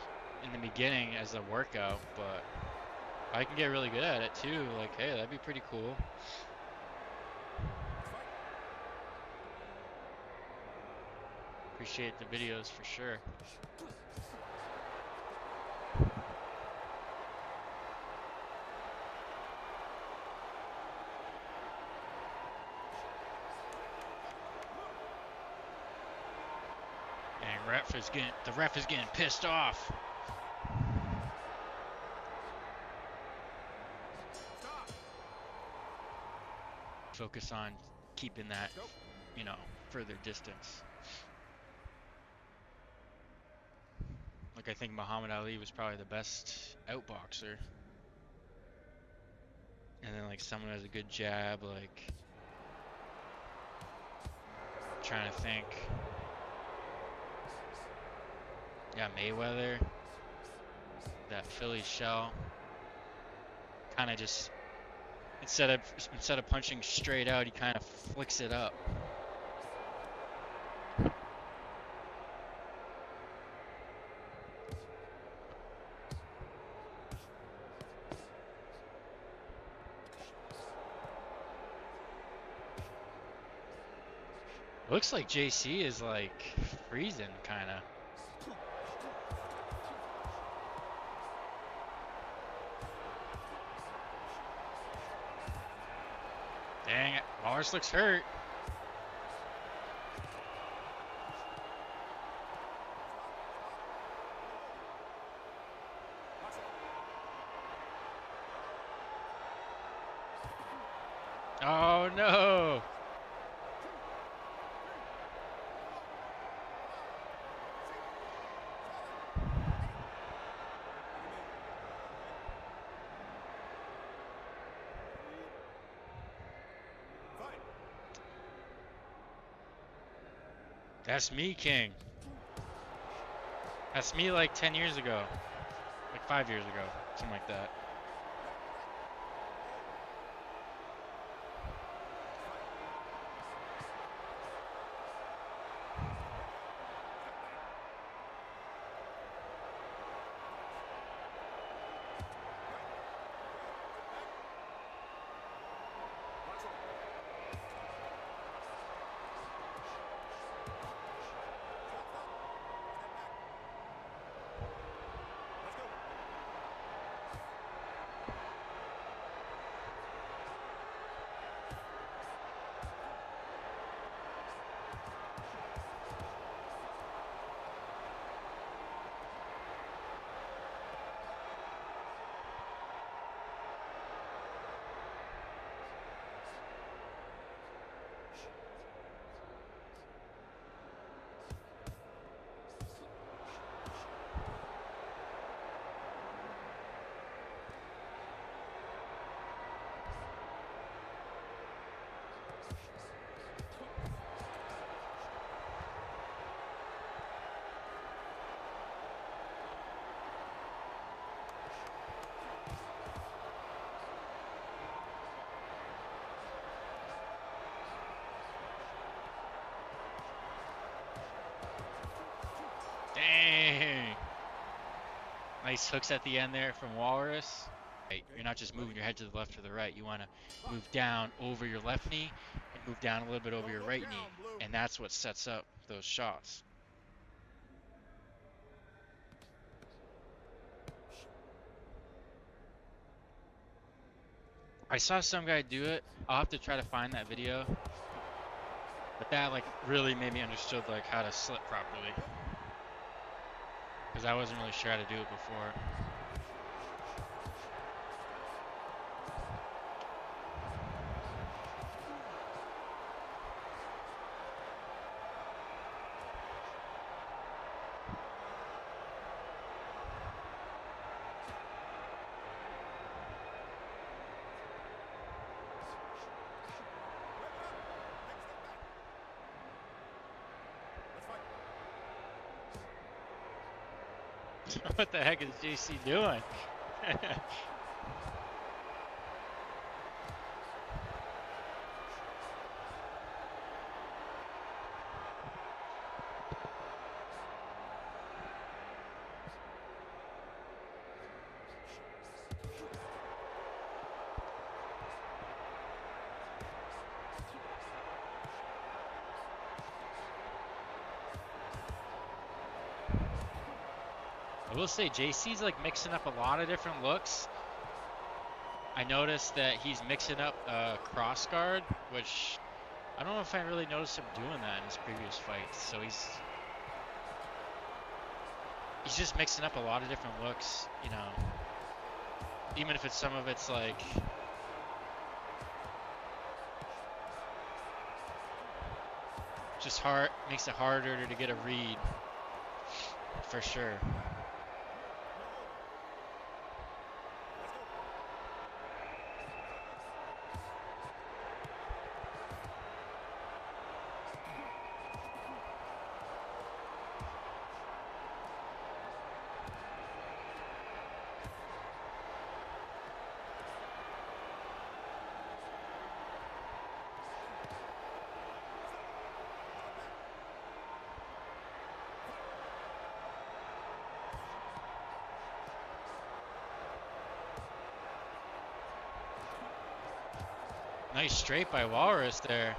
in the beginning as a workout, but I can get really good at it too. Like, hey, that'd be pretty cool. Appreciate the videos for sure. And the ref is getting pissed off. Stop. Focus on keeping that, further distance. Like, I think Muhammad Ali was probably the best outboxer. And then, like, someone has a good jab, like, I'm trying to think. Yeah, Mayweather. That Philly shell. Kind of just, instead of punching straight out, he kind of flicks it up. Looks like JC is like freezing, kind of. Dang it, Lars looks hurt. Oh no! Fight. That's me, King. That's me like 10 years ago. Like 5 years ago. Something like that. Nice hooks at the end there from Walrus. Right, you're not just moving your head to the left or the right. You want to move down over your left knee and move down a little bit over your right knee. And that's what sets up those shots. I saw some guy do it. I'll have to try to find that video. But that like really made me understood like how to slip properly. Because I wasn't really sure how to do it before. What the heck is JC doing? I will say JC's like mixing up a lot of different looks. I noticed that he's mixing up cross guard, which I don't know if I really noticed him doing that in his previous fights. So he's just mixing up a lot of different looks, you know. Even if it's some of it's like just hard, makes it harder to get a read for sure. Nice straight by Walrus there.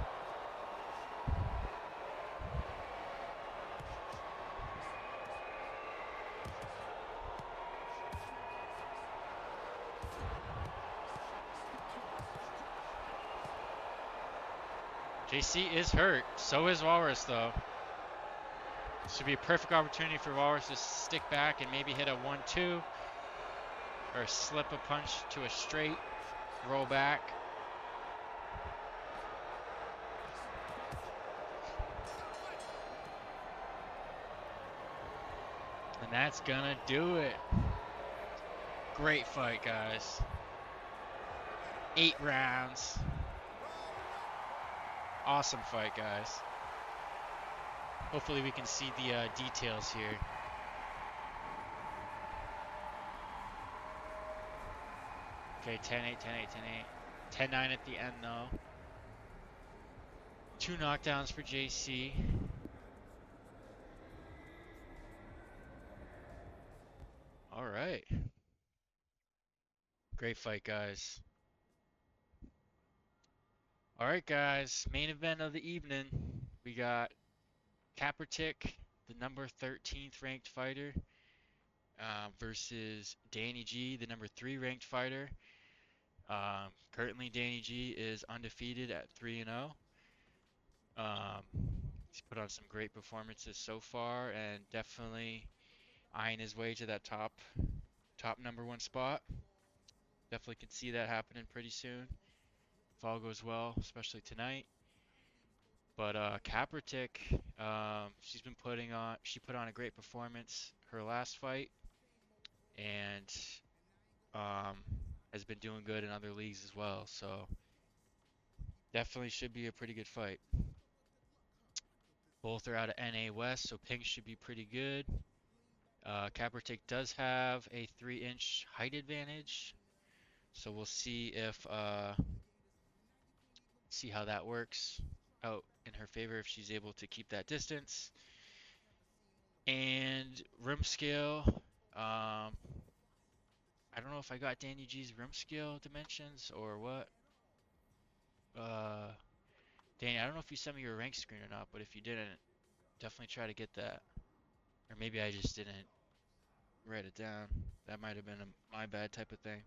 JC is hurt. So is Walrus though. Should be a perfect opportunity for Walrus to stick back and maybe hit a 1-2 or slip a punch to a straight, roll back. And that's gonna do it. Great fight, guys. 8 rounds. Awesome fight, guys. Hopefully we can see the details here. Okay, 10-8, 10-8, 10-8. 10-9 at the end, though. 2 knockdowns for JC. All right. Great fight, guys. All right, guys. Main event of the evening. We got Kapertik, the number 13th ranked fighter, versus Danny G, the number 3 ranked fighter. Currently, Danny G is undefeated at 3-0. He's put on some great performances so far, and definitely eyeing his way to that top number 1 spot. Definitely can see that happening pretty soon, if all goes well, especially tonight. But Kapertik, she put on a great performance her last fight, and has been doing good in other leagues as well. So definitely should be a pretty good fight. Both are out of NA West, so ping should be pretty good. Kapertik does have a 3-inch height advantage, so we'll see how that works out in her favor if she's able to keep that distance. And rim scale, I don't know if I got Danny G's rim scale dimensions or what. Danny, I don't know if you sent me your rank screen or not, but if you didn't, definitely try to get that. Or maybe I just didn't write it down. That might have been a my bad type of thing.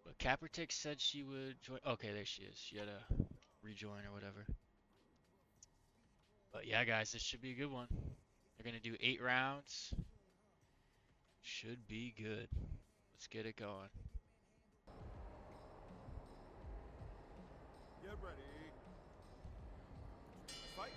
But Kaepernick said she would join. Okay, there she is. She had to rejoin or whatever. But yeah, guys, this should be a good one. They're gonna do 8 rounds. Should be good. Let's get it going. Get ready. Fight.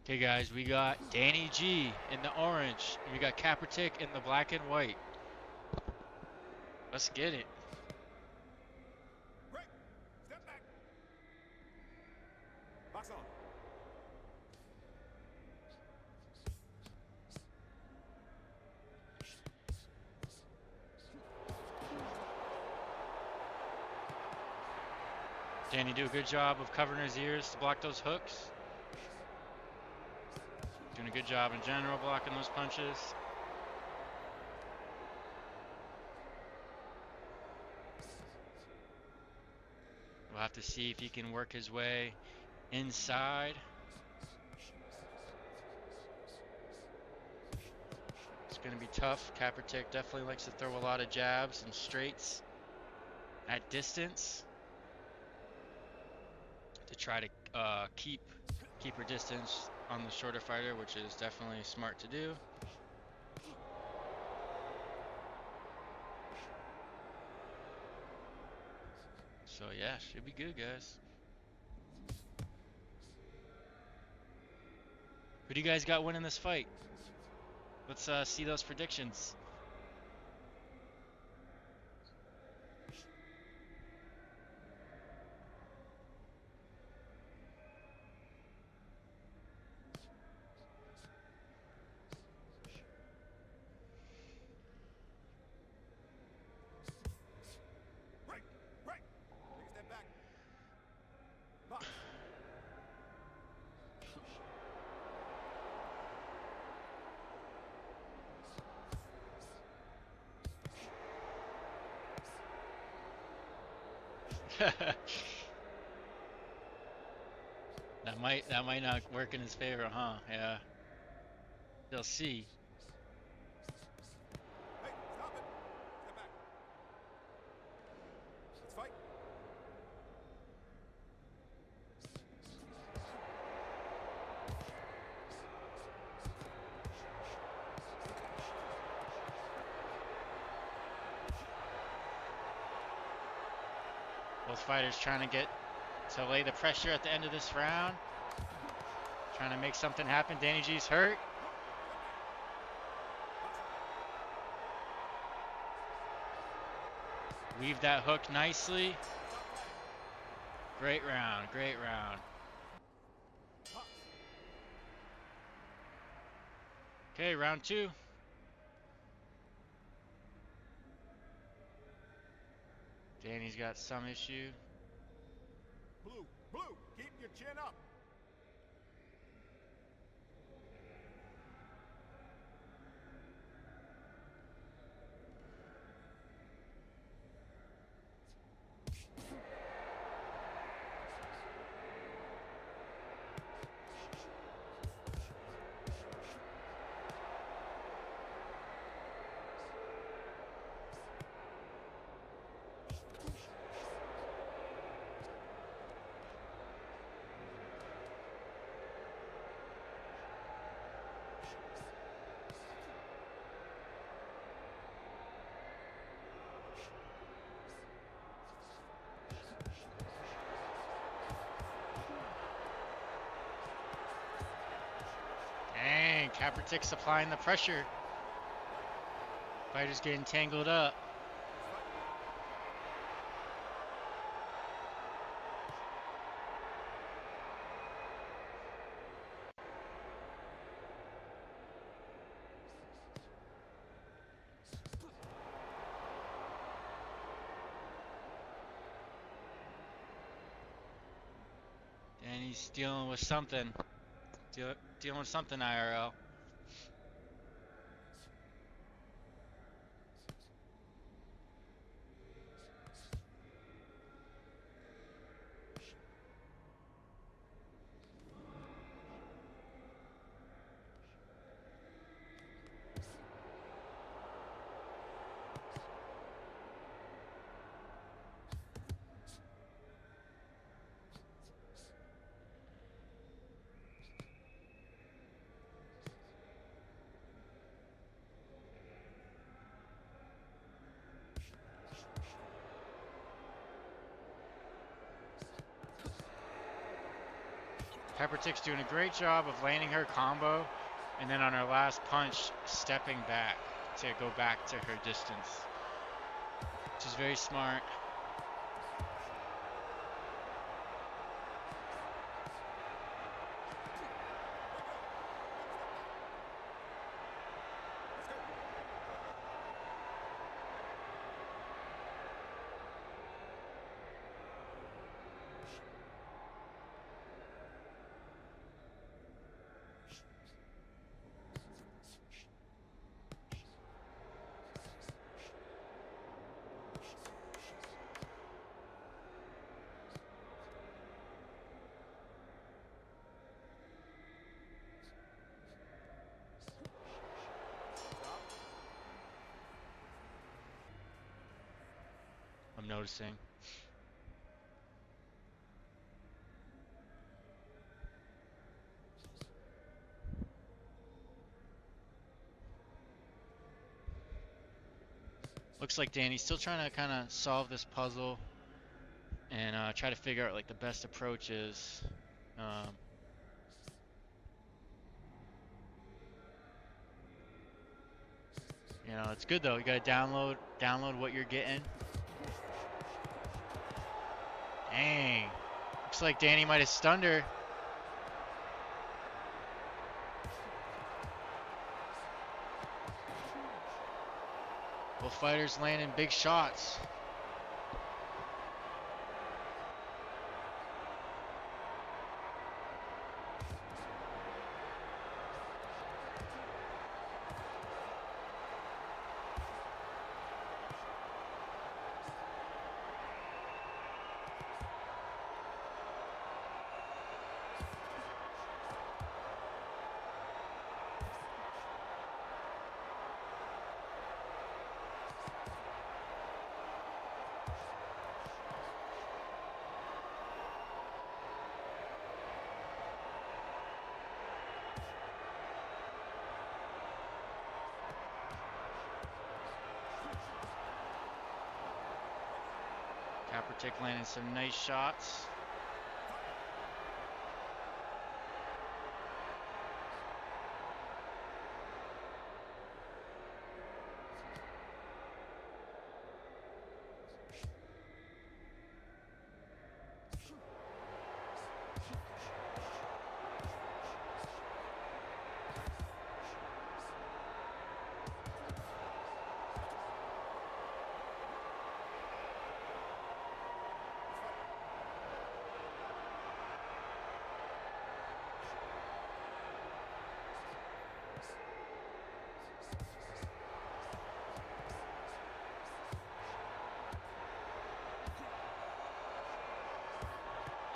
Okay, guys, we got Danny G in the orange. And we got Kaepernick in the black and white. Let's get it. Break. Step back. Box on. Danny do a good job of covering his ears to block those hooks. Doing a good job in general blocking those punches. We'll have to see if he can work his way inside. It's going to be tough. Kaepernick definitely likes to throw a lot of jabs and straights at distance to try to keep her distance on the shorter fighter, which is definitely smart to do. So yeah, should be good, guys. Who do you guys got winning this fight? Let's see those predictions. Break. Break. Take a step back. Box. That might not work in his favor, huh? Yeah. They'll see. Hey, stop it. Step back. Let's fight. Both fighters trying to lay the pressure at the end of this round. Trying to make something happen. Danny G's hurt. Weave that hook nicely. Great round, great round. Okay, round 2. Danny's got some issue. Blue. Blue. Keep your chin up. Dang, Kaepernick applying the pressure. Fighters getting tangled up. Danny's dealing with something. Dealing with something, IRL. Peppertick's doing a great job of landing her combo, and then on her last punch, stepping back to go back to her distance, which is very smart. I'm noticing. Looks like Danny's still trying to kind of solve this puzzle and try to figure out like the best approaches. You know, it's good though. You gotta download what you're getting. Dang. Looks like Danny might have stunned her. Both fighters landing big shots. Kaepernick landing some nice shots.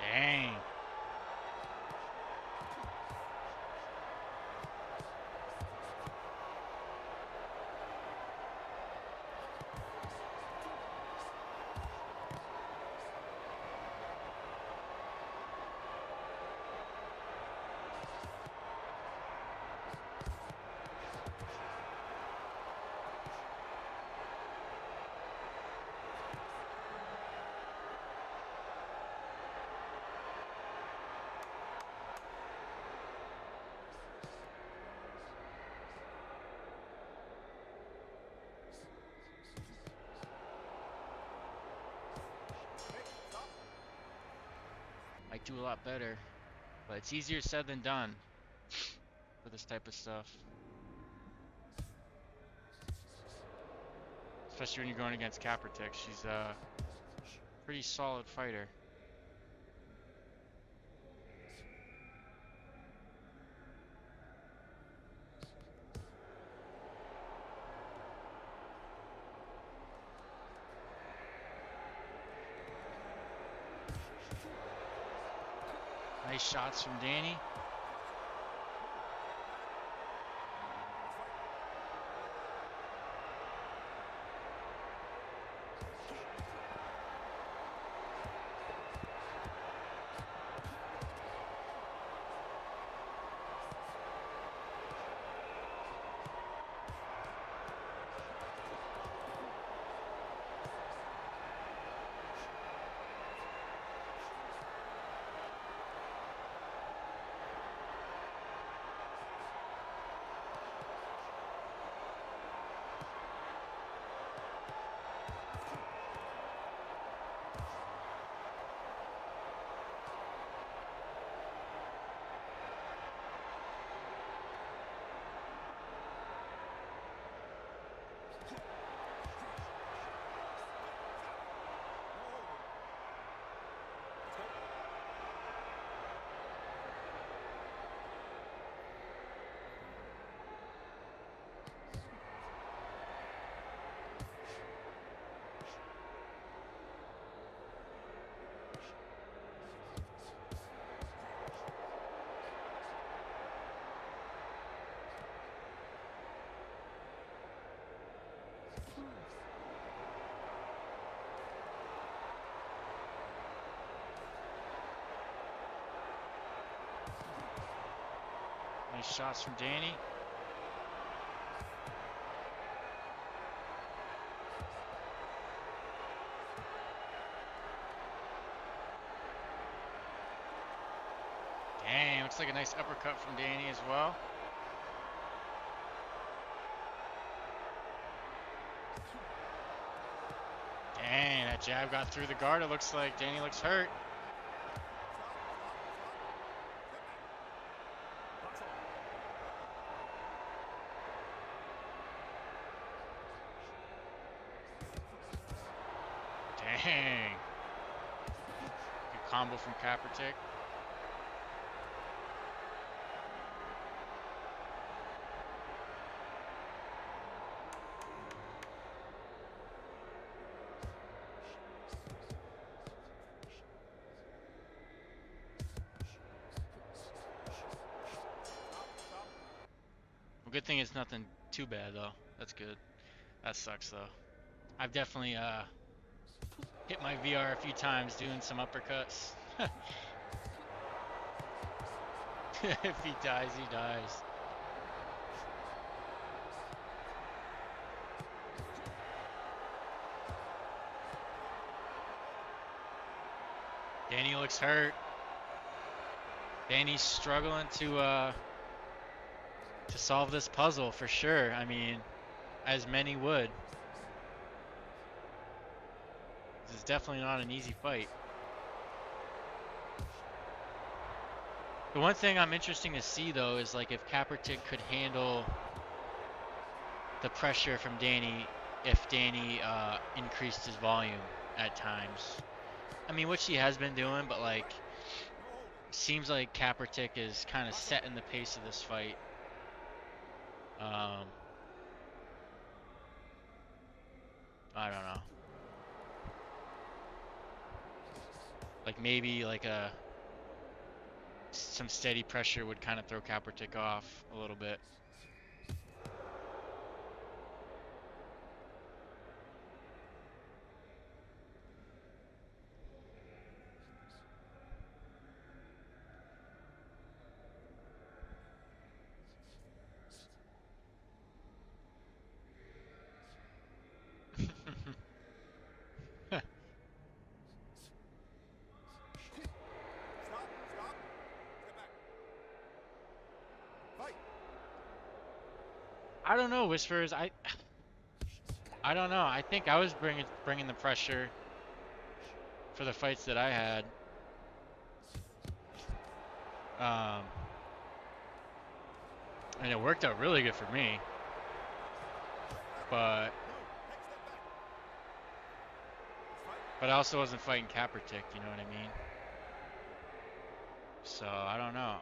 Dang. Might do a lot better, but it's easier said than done for this type of stuff. Especially when you're going against Kaepernick. She's a pretty solid fighter. Nice shots from Danny. Nice shots from Danny. Dang, looks like a nice uppercut from Danny as well. Dang, that jab got through the guard. It looks like Danny looks hurt. Dang. Good combo from Kaepernick. Well, good thing it's nothing too bad though. That's good. That sucks though. I've definitely hit my VR a few times doing some uppercuts. If he dies, he dies. Danny looks hurt. Danny's struggling to solve this puzzle for sure. I mean, as many would. This is definitely not an easy fight. The one thing I'm interested to see though is like if Kaepernick could handle the pressure from Danny if Danny increased his volume at times. I mean, which he has been doing, but like seems like Kaepernick is kind of setting the pace of this fight. I don't know. Like maybe like some steady pressure would kind of throw Kaepernick off a little bit. I don't know, Whispers. I don't know. I think I was bringing the pressure for the fights that I had. And it worked out really good for me. But I also wasn't fighting Kaepernick, you know what I mean? So I don't know.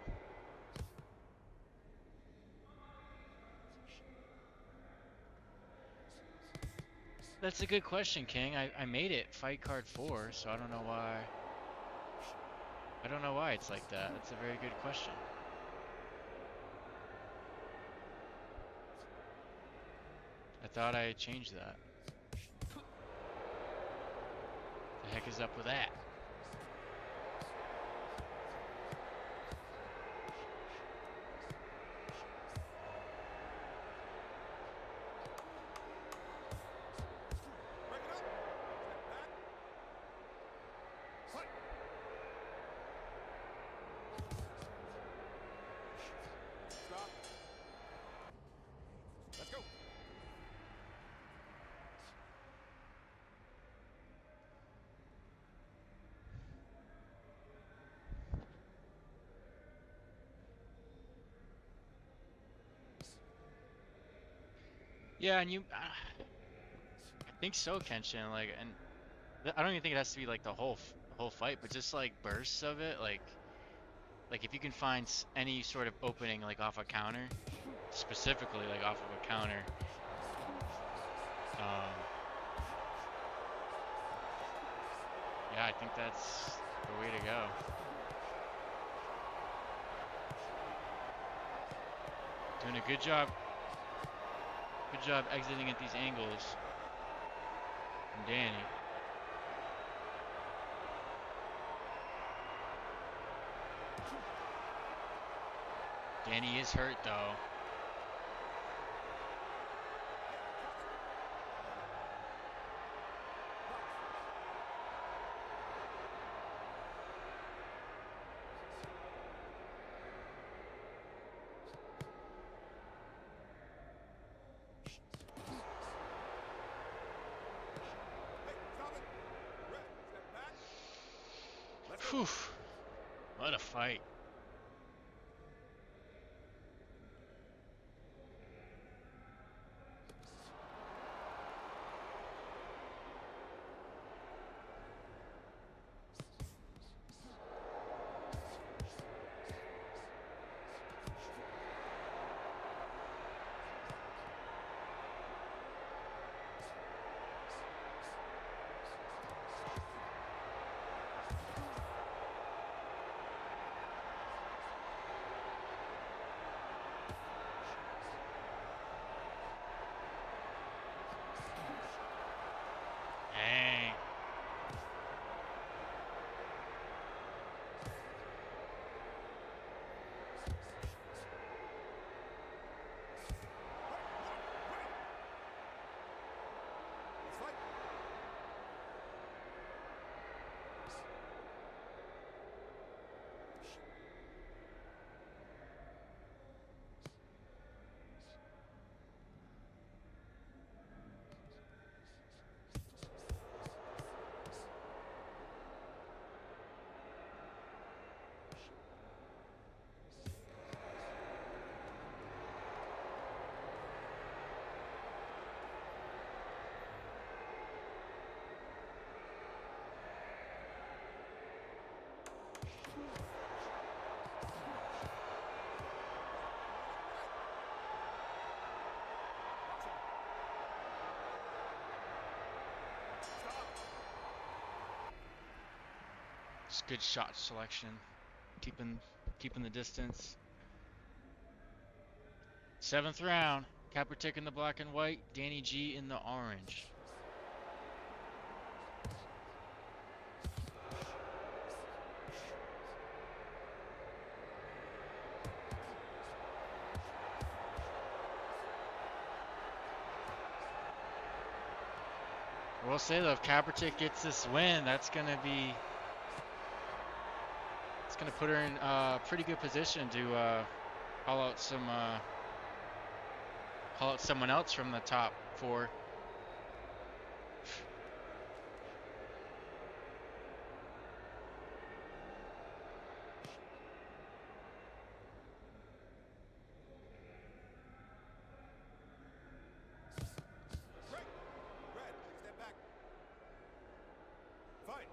That's a good question, King. I made it fight card 4, so I don't know why. I don't know why it's like that. That's a very good question. I thought I had changed that. The heck is up with that? Break it up. Step back. Fight. Stop. Let's go. Yeah, and I think so, Kenshin. Like, and I don't even think it has to be like the whole fight, but just like bursts of it. Like if you can find any sort of opening, like off a counter, specifically like off of a counter. Yeah, I think that's the way to go. Doing a good job. Good job exiting at these angles from Danny. Danny is hurt though. Hey, stop it. Red, step back. Let's go. Whew. What a fight. Dang. Let's fight. Just good shot selection. Keeping the distance. 7th round. Kaepernick in the black and white, Danny G in the orange. We'll say though, if Kaepernick gets this win, it's gonna put her in a pretty good position to call out someone else from the top 4. Break. Red, step back. Fight.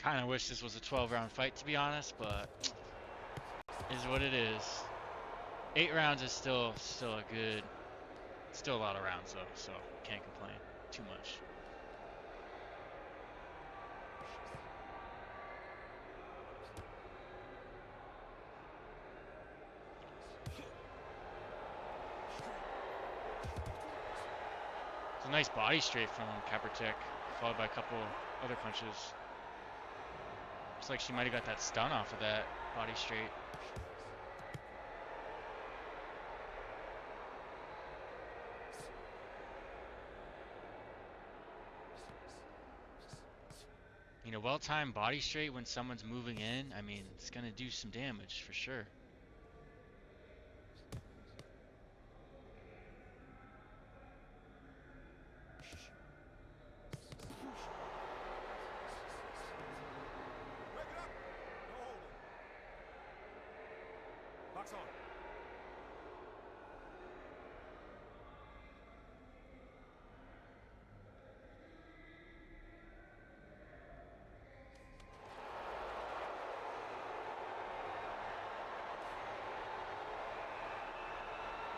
Kind of wish this was a 12-round fight, to be honest, but is what it is. 8 rounds is still a good, still a lot of rounds though, so can't complain too much. It's a nice body straight from Kapertik, followed by a couple other punches. Looks like she might have got that stun off of that body straight. You know, well-timed body straight when someone's moving in, I mean, it's gonna do some damage for sure. Break it up. No holding. Box on.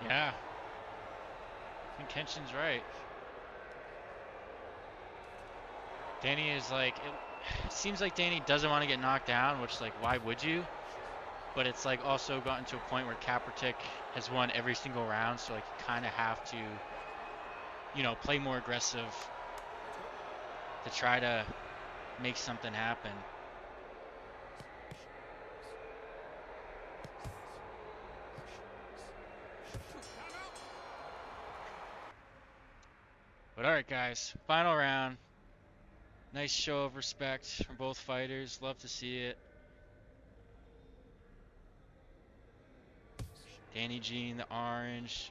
Yeah. I think Kenshin's right. Danny is like, it seems like Danny doesn't want to get knocked down, which, like, why would you? But it's like also gotten to a point where Kapertik has won every single round, so like you kind of have to, you know, play more aggressive to try to make something happen. But alright guys, final round. Nice show of respect from both fighters. Love to see it. Danny Jean, the orange.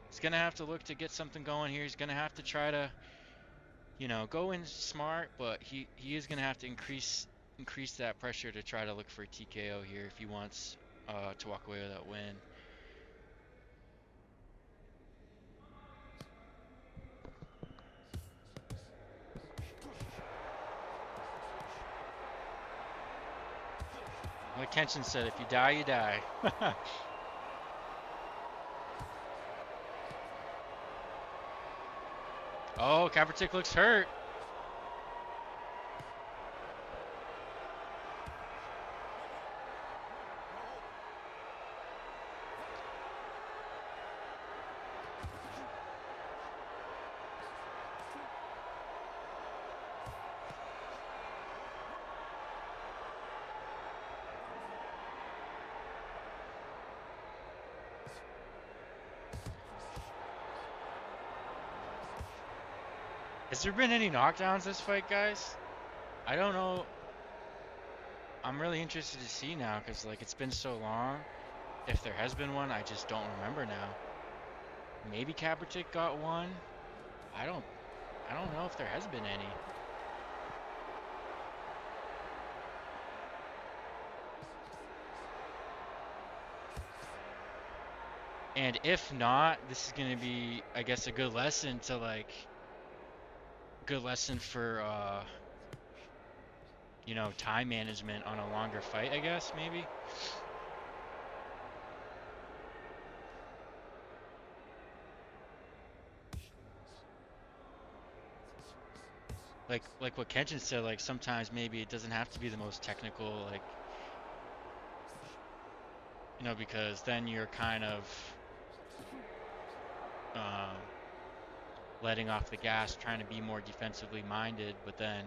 He's going to have to look to get something going here. He's going to have to try to, you know, go in smart, but he is going to have to increase that pressure to try to look for a TKO here if he wants to walk away with that win. Like Kenshin said, if you die, you die. Oh, Kapertik looks hurt. Has there been any knockdowns this fight, guys? I don't know. I'm really interested to see now because, like, it's been so long. If there has been one, I just don't remember now. Maybe Kapertik got one. I don't know if there has been any. And if not, this is gonna be, I guess, a good lesson to, like, good lesson for you know, time management on a longer fight, I guess, maybe. Like what Kenshin said, like sometimes maybe it doesn't have to be the most technical, like, you know, because then you're kind of letting off the gas, trying to be more defensively minded, but then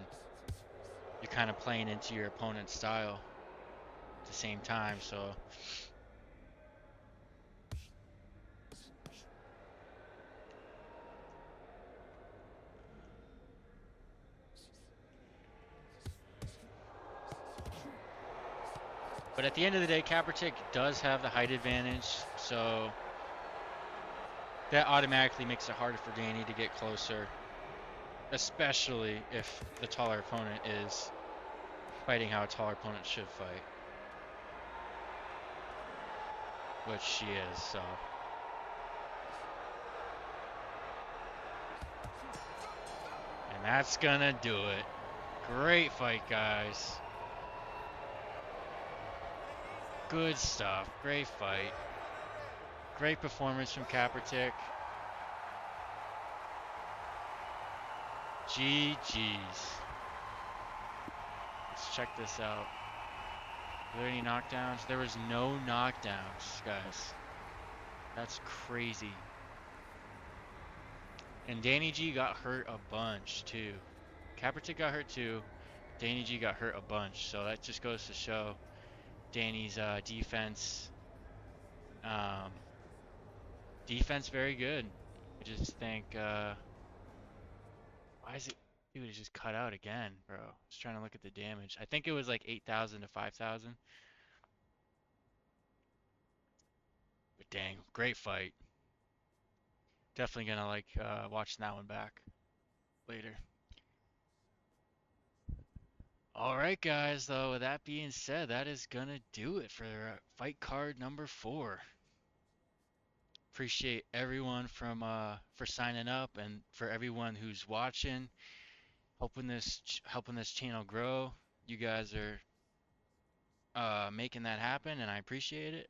you're kind of playing into your opponent's style at the same time, so. But at the end of the day, Kapertik does have the height advantage, so that automatically makes it harder for Danny to get closer, especially if the taller opponent is fighting how a taller opponent should fight, which she is, so. And that's gonna do it. Great fight, guys. Good stuff. Great fight. Great performance from Kaepernick. GG's. Let's check this out. Were there any knockdowns? There was no knockdowns, guys. That's crazy. And Danny G got hurt a bunch too. Kaepernick got hurt too. Danny G got hurt a bunch. So that just goes to show Danny's defense. Defense very good. I just think why is it, dude, it just cut out again, bro. I was trying to look at the damage. I think it was like 8,000 to 5,000. But dang, great fight. Definitely gonna like watching that one back later. All right, guys, though, with that being said, that is gonna do it for fight card number 4. Appreciate everyone from for signing up and for everyone who's watching, helping this channel grow. You guys are making that happen, and I appreciate it.